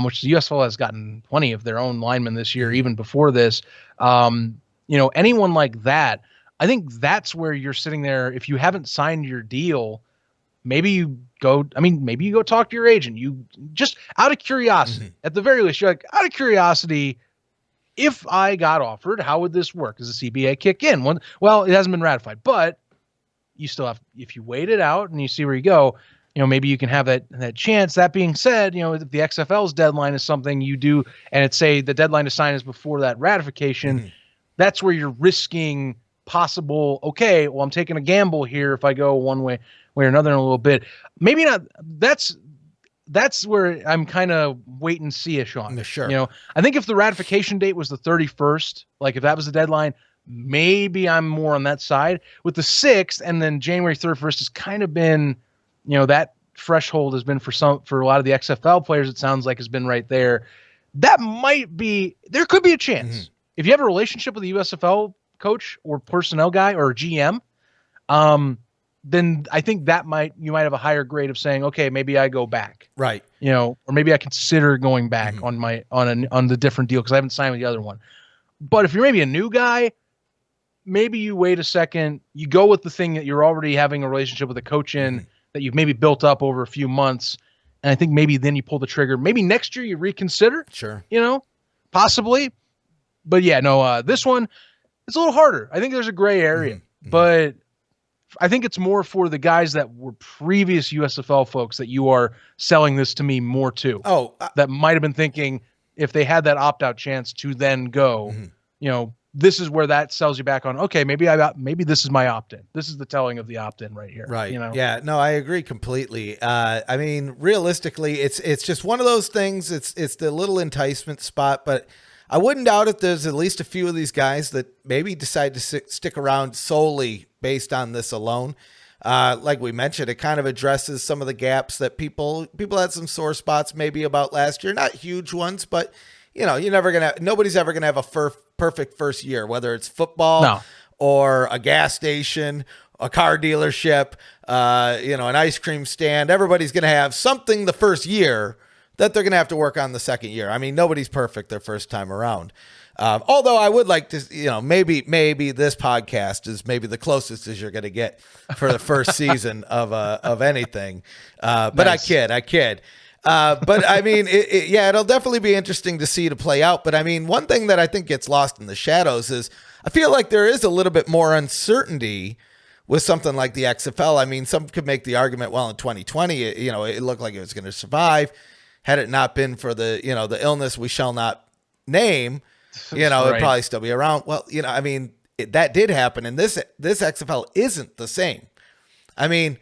which the USFL has gotten plenty of their own linemen this year, even before this. Anyone like that, I think that's where you're sitting there. If you haven't signed your deal, maybe you go talk to your agent. You just out of curiosity, at the very least, you're like, out of curiosity, if I got offered, how would this work? Does the CBA kick in? Well, it hasn't been ratified, but you still have, if you wait it out and you see where you go, maybe you can have that chance. That being said, if the XFL's deadline is something you do, and it's say the deadline to sign is before that ratification, that's where you're risking possible, okay, well, I'm taking a gamble here if I go one way or another in a little bit. Maybe not. That's where I'm kind of wait and see-ish on. Sure. I think if the ratification date was the 31st, like if that was the deadline, maybe I'm more on that side. With the 6th and then January 31st has kind of been, that threshold has been for a lot of the XFL players, it sounds like has been right there. That might be, there could be a chance. If you have a relationship with a USFL coach or personnel guy or GM, then I think you might have a higher grade of saying, okay, maybe I go back. Right. Or maybe I consider going back on the different deal because I haven't signed with the other one. But if you're maybe a new guy, maybe you wait a second, you go with the thing that you're already having a relationship with a coach in, that you've maybe built up over a few months. And I think maybe then you pull the trigger. Maybe next year you reconsider. Sure. Possibly. But yeah, no, this one, it's a little harder. I think there's a gray area, but I think it's more for the guys that were previous USFL folks that you are selling this to me more to. That might have been thinking if they had that opt-out chance to then go, this is where that sells you back on, okay, maybe this is my opt-in. This is the telling of the opt-in right here. Right. Yeah, no, I agree completely. I mean, realistically, it's just one of those things. It's the little enticement spot, but I wouldn't doubt if there's at least a few of these guys that maybe decide to stick around solely based on this alone. Like we mentioned, it kind of addresses some of the gaps that people had some sore spots maybe about last year. Not huge ones, but nobody's ever gonna have a perfect first year, whether it's football or a gas station, a car dealership, an ice cream stand. Everybody's gonna have something the first year that they're gonna have to work on the second year. I mean, nobody's perfect their first time around. Although I would like to, maybe this podcast is maybe the closest as you're going to get for the first season of anything. But nice. I kid. But I mean, it'll definitely be interesting to see to play out. But I mean, one thing that I think gets lost in the shadows is I feel like there is a little bit more uncertainty with something like the XFL. I mean, some could make the argument, well, in 2020, it looked like it was going to survive. Had it not been for the illness we shall not name, it'd probably still be around. Well, I mean, that did happen. And this XFL isn't the same. I mean,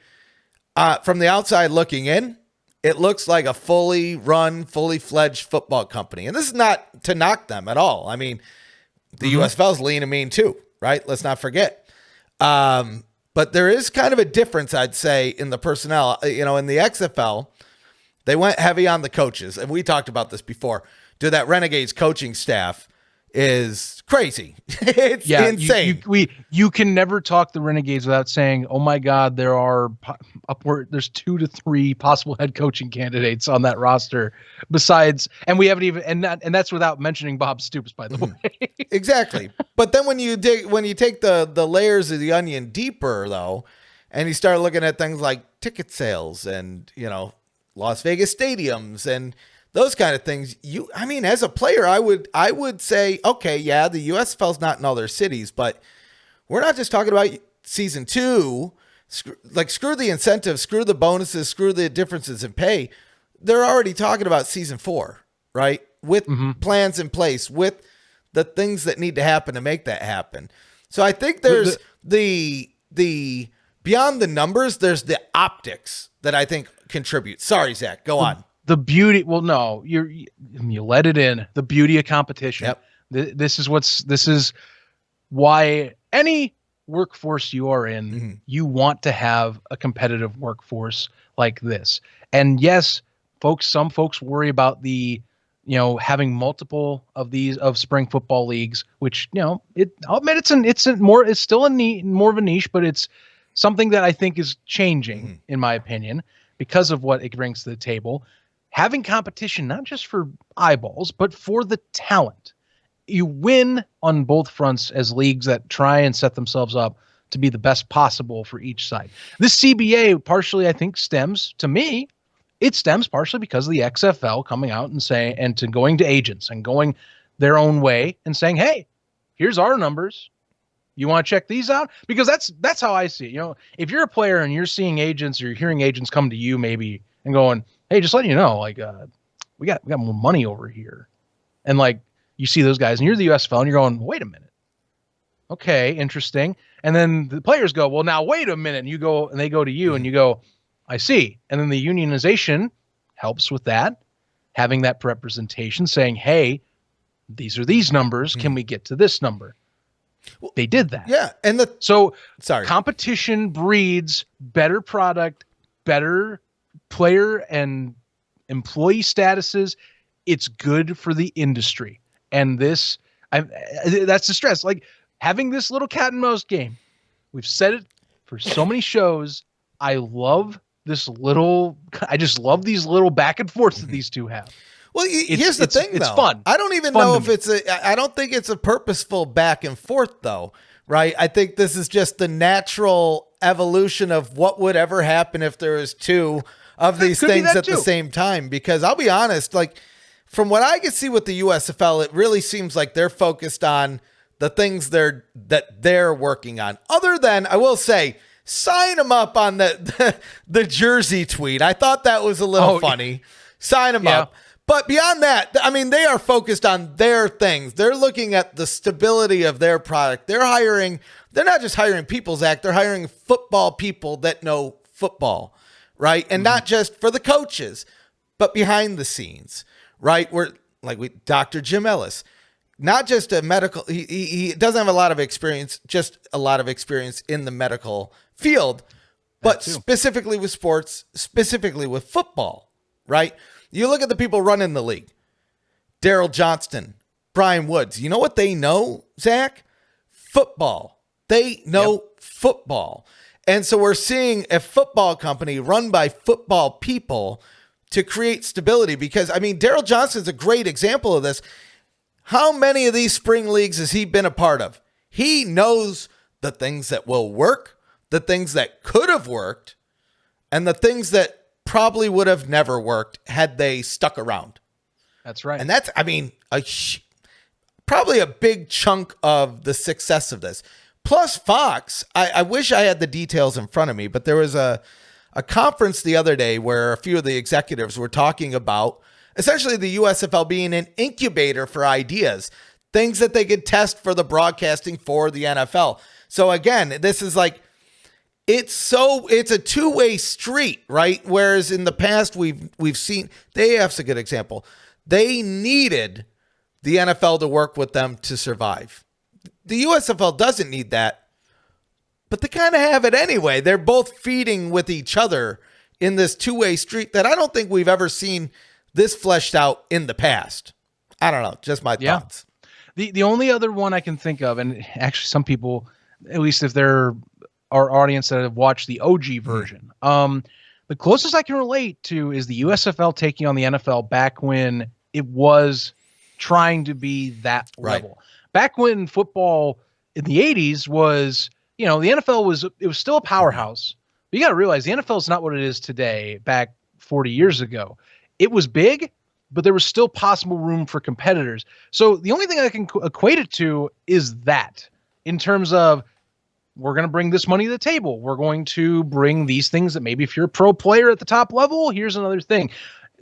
from the outside looking in, it looks like a fully run, fully fledged football company. And this is not to knock them at all. I mean, the USFL is lean and mean too, right? Let's not forget. But there is kind of a difference, I'd say, in the personnel. In the XFL, they went heavy on the coaches. And we talked about this before. Dude, that Renegades coaching staff is crazy. It's insane. You can never talk the Renegades without saying, oh my God, there's 2 to 3 possible head coaching candidates on that roster besides, and we haven't even, and that's without mentioning Bob Stoops, by the way. Exactly. But then when you take the layers of the onion deeper though, and you start looking at things like ticket sales and, Las Vegas stadiums and those kind of things, as a player, I would say, okay, yeah, the USFL's not in all their cities, but we're not just talking about season 2. Screw the incentives, screw the bonuses, screw the differences in pay. They're already talking about season 4, right? With plans in place, with the things that need to happen to make that happen. So I think there's the beyond the numbers, there's the optics that I think contribute. Sorry, Zach, go on. The beauty, well, no, you let it in. The beauty of competition. Yep. This is why any workforce you are in, you want to have a competitive workforce like this. And yes, some folks worry about the, having multiple of these of spring football leagues, which, I'll admit it's still more of a niche, but it's something that I think is changing in my opinion because of what it brings to the table. Having competition, not just for eyeballs, but for the talent. You win on both fronts as leagues that try and set themselves up to be the best possible for each side. This CBA partially, I think, stems partially because of the XFL coming out and saying, and to going to agents and going their own way and saying, hey, here's our numbers. You want to check these out? Because that's how I see it. You know, if you're a player and you're seeing agents or you're hearing agents come to you maybe and going, hey, just letting you know, like, we got more money over here. And like, you see those guys and you're the USFL and you're going, wait a minute. Okay, interesting. And then the players go, well, now wait a minute. And you go, and they go to you and you go, I see. And then the unionization helps with that, having that representation saying, hey, these are these numbers. Can we get to this number? Well, they did that. Yeah. And competition breeds better product, better player and employee statuses. It's good for the industry. And that's the stress. Like having this little cat and mouse game. We've said it for so many shows. I just love these little back and forths that these two have. Well, here's the thing, though. It's fun. I don't even know if I don't think it's a purposeful back and forth, though, right? I think this is just the natural evolution of what would ever happen if there was two of these things at the same time. Because I'll be honest, like from what I can see with the USFL, it really seems like they're focused on the things that they're working on. Other than, I will say, sign them up on the jersey tweet. I thought that was a little funny. Yeah. Sign them up. But beyond that, I mean, they are focused on their things. They're looking at the stability of their product. They're not just hiring people, Zach. They're hiring football people that know football, right? And not just for the coaches, but behind the scenes, right? Dr. Jim Ellis, not just a medical, he doesn't have a lot of experience, just a lot of experience in the medical field, but specifically with sports, specifically with football, right? You look at the people running the league, Daryl Johnston, Brian Woods. You know what they know, Zach? Football. They know football. And so we're seeing a football company run by football people to create stability because, I mean, Daryl Johnston's a great example of this. How many of these spring leagues has he been a part of? He knows the things that will work, the things that could have worked, and the things that probably would have never worked had they stuck around. That's right. And that's, I mean, probably a big chunk of the success of this. Plus Fox, I wish I had the details in front of me, but there was a conference the other day where a few of the executives were talking about essentially the USFL being an incubator for ideas, things that they could test for the broadcasting for the NFL. So again, this is like, it's a two-way street, right? Whereas in the past we've seen, the AF's a good example. They needed the NFL to work with them to survive. The USFL doesn't need that, but they kind of have it anyway. They're both feeding with each other in this two-way street that I don't think we've ever seen this fleshed out in the past. I don't know, just my thoughts. The only other one I can think of, and actually some people, at least if they're our audience that have watched the OG version. The closest I can relate to is the USFL taking on the NFL back when it was trying to be that level. Back when football in the 80s was, the NFL was still a powerhouse. But you got to realize the NFL is not what it is today back 40 years ago. It was big, but there was still possible room for competitors. So the only thing I can equate it to is that in terms of, we're going to bring this money to the table. We're going to bring these things that maybe if you're a pro player at the top level, here's another thing.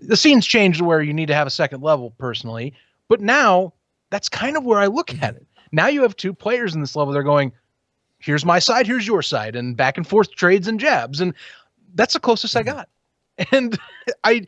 The scene's changed to where you need to have a second level personally, but now that's kind of where I look at it. Now you have two players in this level. They're going, here's my side, here's your side, and back and forth trades and jabs. And that's the closest I got. And I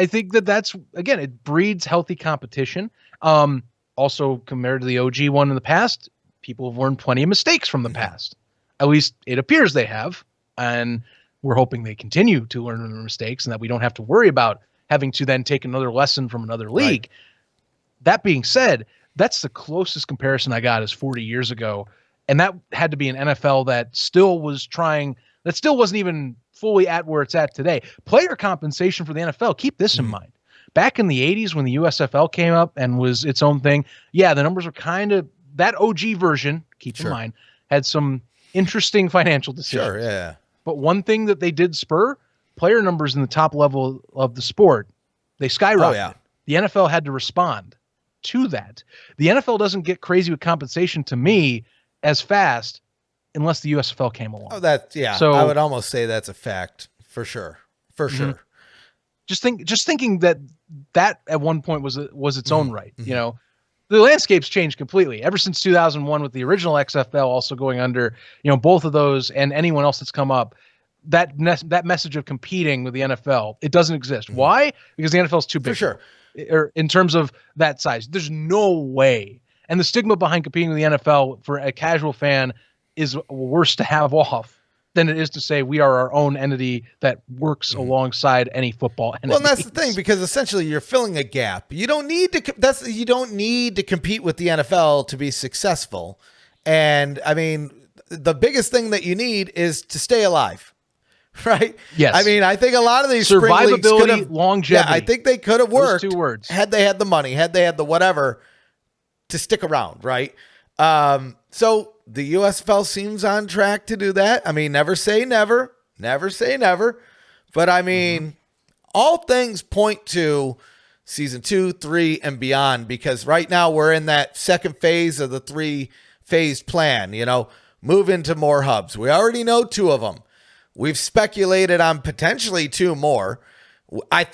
think that's, again, it breeds healthy competition. Also compared to the OG one in the past, people have learned plenty of mistakes from the past. At least it appears they have. And we're hoping they continue to learn from their mistakes and that we don't have to worry about having to then take another lesson from another league. Right. That being said, that's the closest comparison I got is 40 years ago. And that had to be an NFL that still wasn't even fully at where it's at today. Player compensation for the NFL, keep this in mind. Back in the 80s when the USFL came up and was its own thing, the numbers were kind of, that OG version, keep in mind, had some interesting financial decisions. Sure, yeah. But one thing that they did spur, player numbers in the top level of the sport, they skyrocketed. Oh, yeah. The NFL had to respond to that. The NFL doesn't get crazy with compensation, to me, as fast unless the USFL came along. Oh, so I would almost say that's a fact for sure. For sure. Just thinking that at one point was its own right. You know, the landscape's changed completely ever since 2001 with the original XFL also going under, you know, both of those and anyone else that's come up. That message of competing with the NFL, it doesn't exist. Why? Because the NFL is too big. For sure. Or in terms of that size, there's no way. And the stigma behind competing with the NFL for a casual fan is worse to have off than it is to say we are our own entity that works alongside any football entity. Well, and that's the thing, because essentially you're filling a gap. You don't need to compete with the NFL to be successful. And I mean, the biggest thing that you need is to stay alive. Right? Yes. I mean, I think a lot of these survivability, longevity. Yeah, I think they could have worked. Those 2 words. Had they had the money, had they had the whatever to stick around, right? So the USFL seems on track to do that. I mean, never say never. Never say never. But I mean, all things point to season 2, 3, and beyond, because right now we're in that second phase of the 3-phase plan, you know, move into more hubs. We already know 2 of them. We've speculated on potentially 2 more. I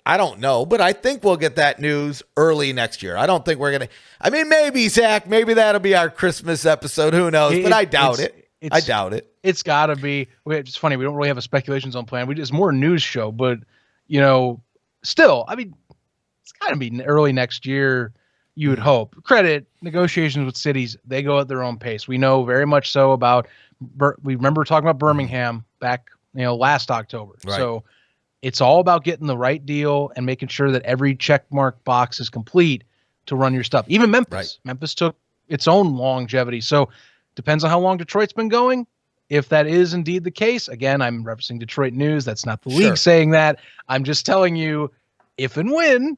don't know, but I think we'll get that news early next year. I don't think we're going to, I mean, maybe Zach, maybe that'll be our Christmas episode. Who knows? But I doubt it. I doubt it. It's gotta be. It's funny. We don't really have a speculation zone plan. It's more a news show, but you know, still, I mean, it's gotta be early next year. You would hope. Credit negotiations with cities. They go at their own pace. We know very much so about, we remember talking about Birmingham back, you know, last October. Right. So it's all about getting the right deal and making sure that every check mark box is complete to run your stuff. Even Memphis. Right. Memphis took its own longevity. So depends on how long Detroit's been going. If that is indeed the case, again, I'm referencing Detroit news. That's not the league saying that. I'm just telling you, if and when,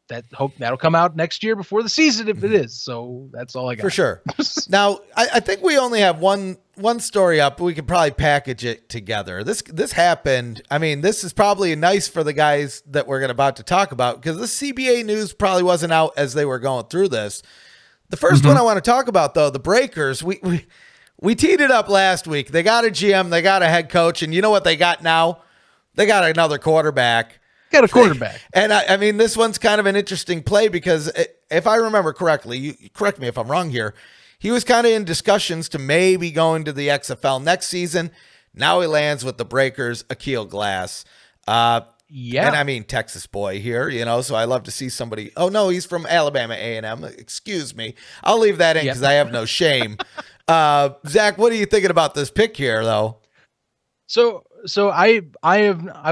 that'll come out next year before the season if it is. So that's all I got. For sure. Now, I think we only have one story up. We could probably package it together. This happened. I mean, this is probably nice for the guys that we're about to talk about, because the CBA news probably wasn't out as they were going through this. The first one I want to talk about, though, the Breakers, we teed it up last week. They got a GM, they got a head coach, and you know what they got now? They got another quarterback. Got a quarterback. And I mean, this one's kind of an interesting play, because if I remember correctly, you correct me if I'm wrong here, he was kind of in discussions to maybe going to the XFL next season. Now he lands with the Breakers, Akil Glass. Yeah. And I mean, Texas boy here, you know, so I love to see somebody. Oh, no, he's from Alabama A&M. Excuse me. I'll leave that in because I have no shame. Zach, what are you thinking about this pick here, though? So I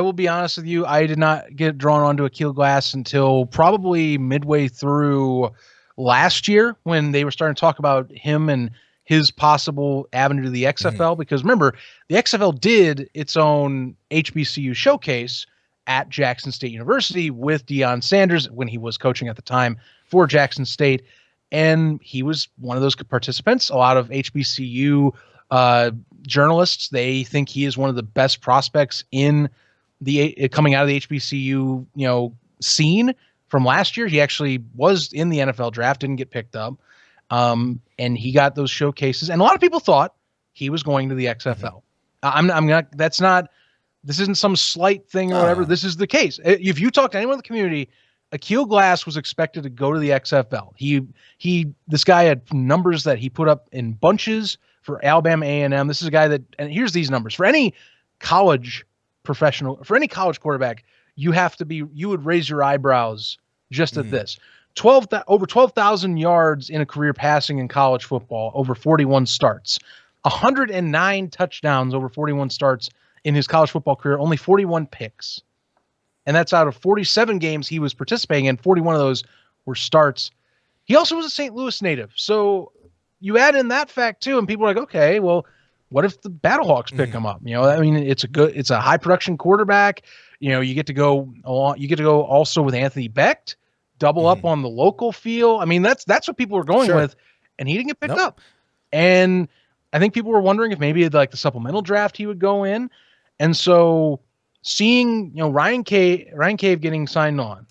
will be honest with you. I did not get drawn onto Akil Glass until probably midway through last year, when they were starting to talk about him and his possible avenue to the XFL. Because remember, the XFL did its own HBCU showcase at Jackson State University with Deion Sanders when he was coaching at the time for Jackson State. And he was one of those participants. A lot of HBCU journalists, they think he is one of the best prospects in the coming out of the HBCU, you know, scene from last year. He actually was in the NFL draft, didn't get picked up. And he got those showcases. And a lot of people thought he was going to the XFL. I'm not, this isn't some slight thing or whatever. This is the case. If you talk to anyone in the community, Akil Glass was expected to go to the XFL. This guy had numbers that he put up in bunches for Alabama A&M. This is a guy that, and here's these numbers for any college professional, for any college quarterback, you would raise your eyebrows just at this. Over 12,000 yards in a career passing in college football, over 41 starts, 109 touchdowns over 41 starts in his college football career, only 41 picks. And that's out of 47 games he was participating in. 41 of those were starts. He also was a St. Louis native. So you add in that fact too, and people are like, okay, well, what if the Battlehawks pick him up? You know, I mean, it's a high production quarterback. You know, you get to go also with Anthony Becht, double up on the local feel. I mean, that's what people are going with, and he didn't get picked up. And I think people were wondering if maybe like the supplemental draft he would go in. And so seeing, Ryan Cave getting signed on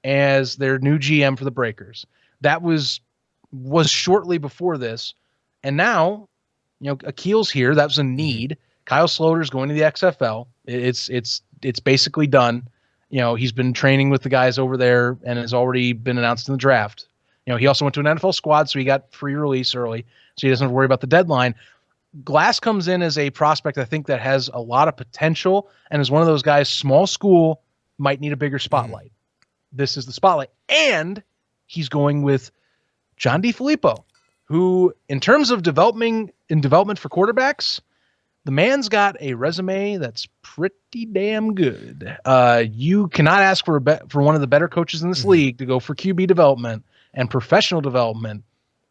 as their new GM for the Breakers, that was shortly before this. And now, Akil's here. That was a need. Kyle Sloter's going to the XFL. It's basically done. He's been training with the guys over there and has already been announced in the draft. He also went to an NFL squad, so he got free release early, so he doesn't have to worry about the deadline. Glass comes in as a prospect, I think, that has a lot of potential and is one of those guys, small school, might need a bigger spotlight. This is the spotlight. And he's going with John DeFilippo, who, in terms of development for quarterbacks, the man's got a resume that's pretty damn good. You cannot ask for one of the better coaches in this league to go for QB development and professional development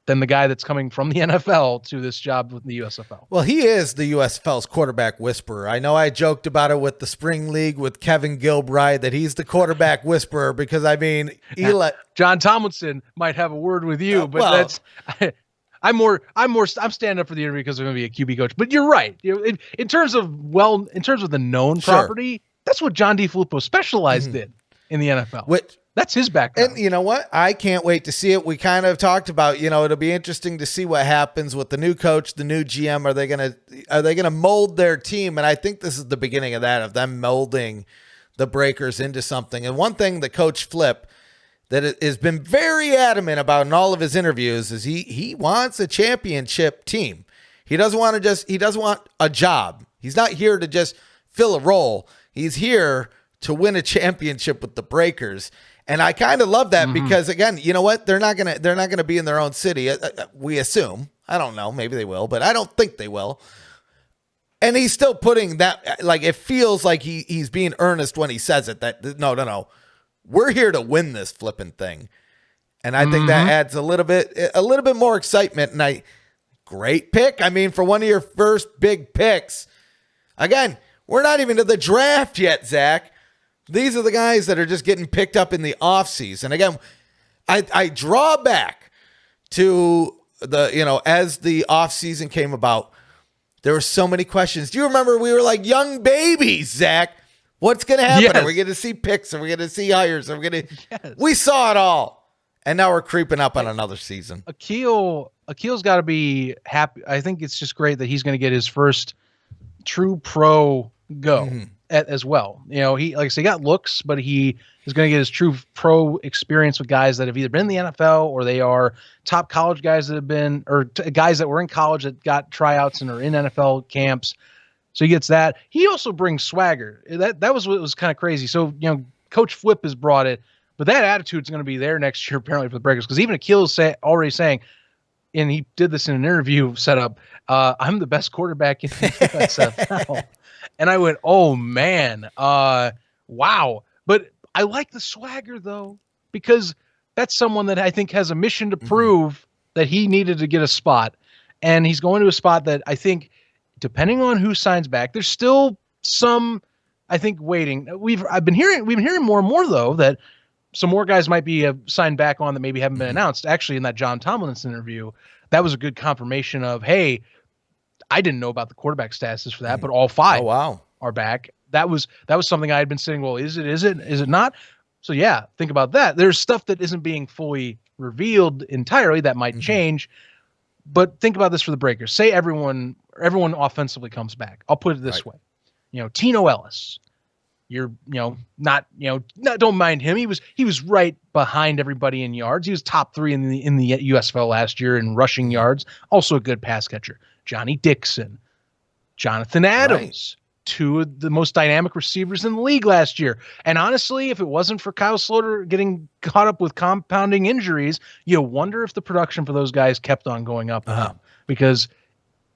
than the guy that's coming from the NFL to this job with the USFL. Well, he is the USFL's quarterback whisperer. I know I joked about it with the spring league with Kevin Gilbride that he's the quarterback whisperer because, John Tomlinson might have a word with you, but I'm standing up for the interview because I'm going to be a QB coach. But you're right. In terms of the known property, that's what John DeFilippo specialized in the NFL. That's his background. And you know what? I can't wait to see it. We kind of talked about, it'll be interesting to see what happens with the new coach, the new GM. Are they going to mold their team? And I think this is the beginning of that, of them molding the Breakers into something. And one thing that Coach Flip that has been very adamant about in all of his interviews is he wants a championship team. He doesn't want a job. He's not here to just fill a role. He's here to win a championship with the Breakers. And I kind of love that because, again, you know what? They're not gonna be in their own city. We assume. I don't know. Maybe they will, but I don't think they will. And he's still putting that, like, it feels like he's being earnest when he says it. That no, we're here to win this flipping thing. And I think that adds a little bit more excitement. And great pick. I mean, for one of your first big picks. Again, we're not even to the draft yet, Zach. These are the guys that are just getting picked up in the offseason. Again, I draw back to as the offseason came about, there were so many questions. Do you remember we were like young babies, Zach? What's going to happen? Yes. Are we going to see picks? Are we going to see hires? We saw it all. And now we're creeping up on another season. Akil's got to be happy. I think it's just great that he's going to get his first true pro go as well. He, like I say, got looks, but he is going to get his true pro experience with guys that have either been in the NFL or they are top college guys that have been, or guys that were in college that got tryouts and are in NFL camps. So he gets that. He also brings swagger. That was what was kind of crazy. So, Coach Flip has brought it, but that attitude is going to be there next year apparently for the Breakers, because even Akil is already saying, and he did this in an interview setup, I'm the best quarterback in the USFL. And I went, oh, man, wow. But I like the swagger, though, because that's someone that I think has a mission to prove that he needed to get a spot. And he's going to a spot that I think, depending on who signs back, there's still some, I think, waiting. We've been hearing more and more, though, that some more guys might be signed back on that maybe haven't been announced. Actually, in that John Tomlinson interview, that was a good confirmation of, hey, I didn't know about the quarterback statuses for that, but all five are back. That was something I had been saying, well, is it not? So yeah, think about that. There's stuff that isn't being fully revealed entirely that might change, but think about this for the Breakers. Say everyone offensively comes back. I'll put it this way. Tino Ellis, don't mind him. He was right behind everybody in yards. He was top 3 in the USFL last year in rushing yards. Also a good pass catcher. Johnny Dixon, Jonathan Adams, 2 of the most dynamic receivers in the league last year. And honestly, if it wasn't for Kyle Sloter getting caught up with compounding injuries, you wonder if the production for those guys kept on going up and up. Because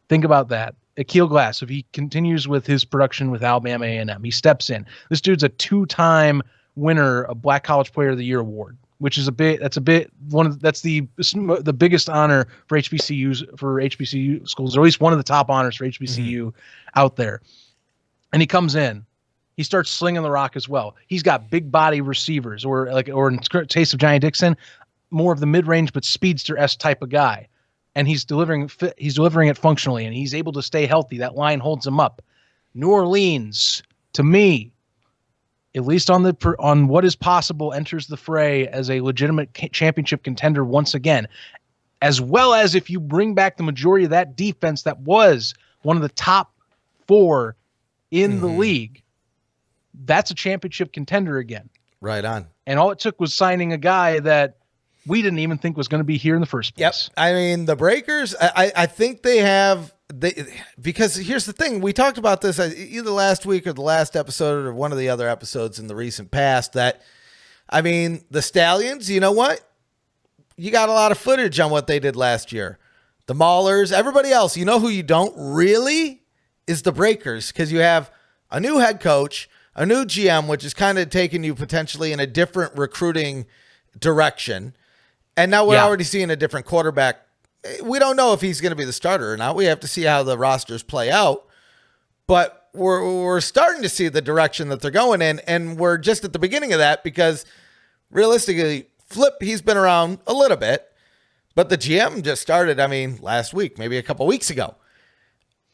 think about that. Akil Glass, if he continues with his production with Alabama A&M, he steps in. This dude's a 2-time winner of Black College Player of the Year award, which is that's the biggest honor for HBCU schools, or at least one of the top honors for HBCU out there. And he comes in, he starts slinging the rock as well. He's got big body receivers, or in the case of Johnny Dixon, more of the mid-range but speedster-esque type of guy. and he's delivering it functionally, and he's able to stay healthy. That line holds him up. New Orleans, to me, at least on what is possible, enters the fray as a legitimate championship contender once again, as well as if you bring back the majority of that defense that was one of the top 4 in the league. That's a championship contender again. Right on. And all it took was signing a guy that we didn't even think was going to be here in the first place. Yep. I mean, the Breakers, I think they have, because here's the thing. We talked about this either last week or the last episode or one of the other episodes in the recent past that, I mean, the Stallions, you know what? You got a lot of footage on what they did last year. The Maulers, everybody else, you know who you don't really is the Breakers, because you have a new head coach, a new GM, which is kind of taking you potentially in a different recruiting direction. And now we're already seeing a different quarterback. We don't know if he's going to be the starter or not. We have to see how the rosters play out. But we're starting to see the direction that they're going in, and we're just at the beginning of that because realistically, Flip, he's been around a little bit, but the GM just started, I mean, last week, maybe a couple weeks ago.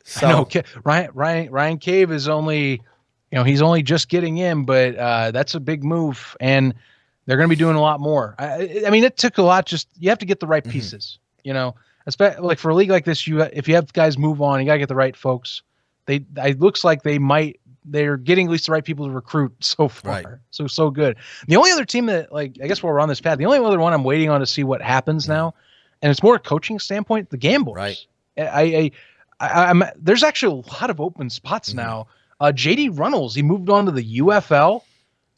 So Ryan Cave is only, he's only just getting in, but that's a big move, and they're going to be doing a lot more. I mean, it took a lot. Just you have to get the right pieces. Especially like for a league like this, if you have guys move on, you got to get the right folks. It looks like they're getting at least the right people to recruit so far. Right. So good. The only other team that, like, I guess while we're on this path, the only other one I'm waiting on to see what happens now, and it's more a coaching standpoint, the Gamblers. Right. I'm there's actually a lot of open spots now. JD Runnels, he moved on to the UFL,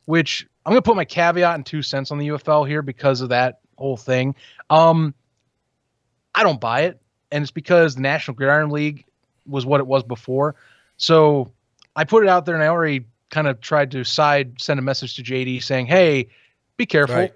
which I'm going to put my caveat and 2 cents on the UFL here because of that whole thing. I don't buy it, and it's because the National Gridiron League was what it was before. So I put it out there, and I already kind of tried to send a message to JD saying, hey, be careful,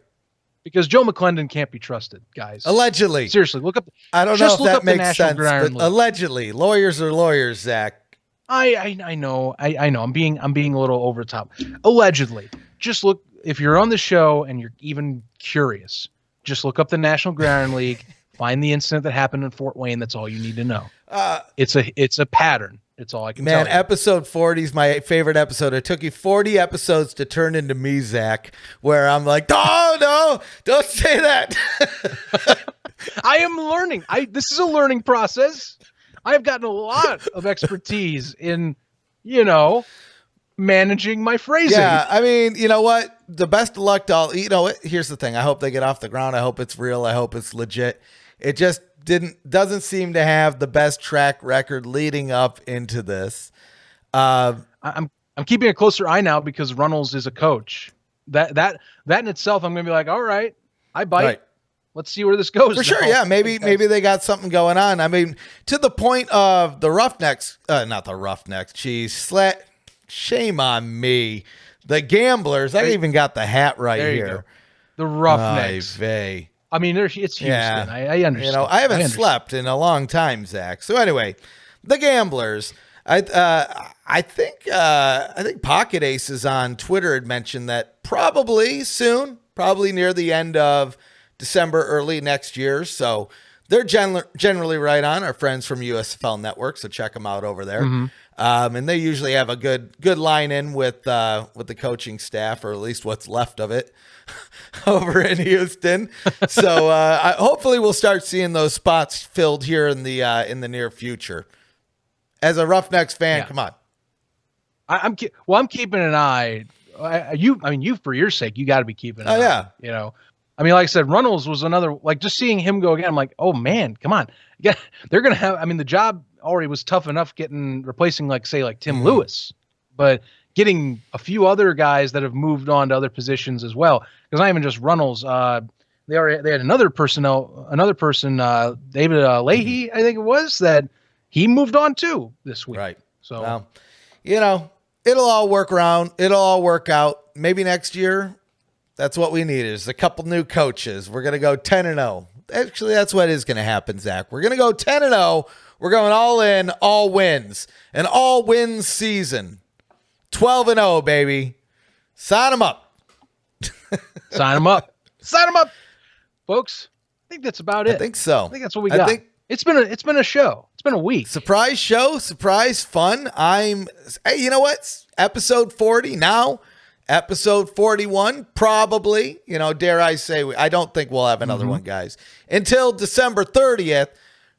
because Joe McClendon can't be trusted, guys. Allegedly. Seriously, look up. I don't know if that makes sense, but allegedly. Lawyers are lawyers, Zach. I know. I'm being a little over the top. Allegedly. Just look, if you're on the show and you're even curious, just look up the National Gridiron League, find the incident that happened in Fort Wayne. That's all you need to know. It's a pattern. It's all I can tell you. Episode 40 is my favorite episode. It took you 40 episodes to turn into me, Zach, where I'm like, oh, no, don't say that. I am learning. This is a learning process. I've gotten a lot of expertise in, managing my phrasing. Yeah, I mean, you know what? The best of luck to all. Here's the thing. I hope they get off the ground. I hope it's real. I hope it's legit. It just doesn't seem to have the best track record leading up into this. I'm keeping a closer eye now because Runnels is a coach. That in itself, I'm going to be like, all right, I bite. Right. Let's see where this goes. For sure, yeah. Maybe they got something going on. I mean, to the point of the Roughnecks, not the Roughnecks. Geez, shame on me. The Gamblers. I even got the hat right here. The Roughnecks. I mean, it's Houston. Yeah. I understand. I haven't slept in a long time, Zach. So anyway, the Gamblers. I think Pocket Aces on Twitter had mentioned that probably soon, probably near the end of December, early next year. So they're generally right on. Our friends from USFL Network, so check them out over there. Mm-hmm. And they usually have a good line in with the coaching staff, or at least what's left of it, over in Houston. So hopefully we'll start seeing those spots filled here in the near future. As a Roughnecks fan, come on. I'm keeping an eye. You for your sake, you got to be keeping an eye. I mean, like I said, Runnels was another, like, just seeing him go again, I'm like, oh man, come on. Yeah, they're going to have, I mean, the job already was tough enough replacing like Tim Lewis, but getting a few other guys that have moved on to other positions as well. Because not even just Runnels, they had another person, David Leahy, I think it was, that he moved on too this week. Right. So, it'll all work around. It'll all work out. Maybe next year. That's what we need is a couple new coaches. We're going to go 10-0. Actually, that's what is going to happen, Zach. We're going to go 10-0. We're going all in, all wins. An all-wins season. 12-0, baby. Sign them up. Sign them up. Sign them up. Folks, I think that's about it. I think so. I think that's what we got. It's been a show. It's been a week. Surprise show, surprise fun. Hey, you know what? Episode 40 now. Episode 41, probably. Dare I say, I don't think we'll have another one, guys, until December 30th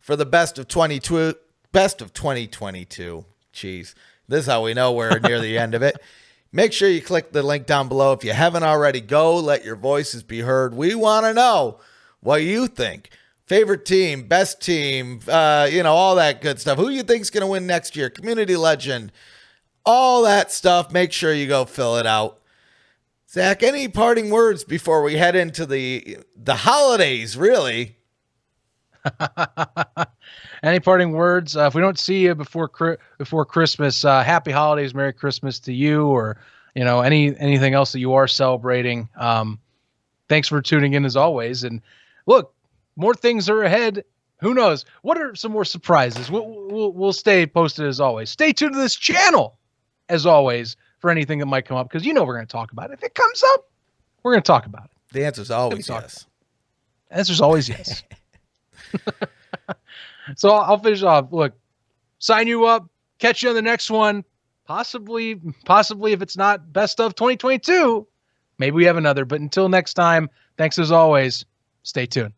for the best of 2022. Jeez, this is how we know we're near the end of it. Make sure you click the link down below. If you haven't already, go let your voices be heard. We want to know what you think. Favorite team, best team, all that good stuff. Who you think's going to win next year? Community legend, all that stuff. Make sure you go fill it out. Zach, any parting words before we head into the holidays, really? Any parting words? If we don't see you before Christmas, happy holidays, Merry Christmas to you, or anything else that you are celebrating. Thanks for tuning in as always. And look, more things are ahead. Who knows? What are some more surprises? We'll stay posted as always. Stay tuned to this channel as always for anything that might come up, because we're going to talk about it. If it comes up, we're going to talk about it. The answer's always yes. The answer's always yes. So I'll finish off. Look, sign you up. Catch you on the next one. Possibly if it's not best of 2022, maybe we have another. But until next time, thanks as always. Stay tuned.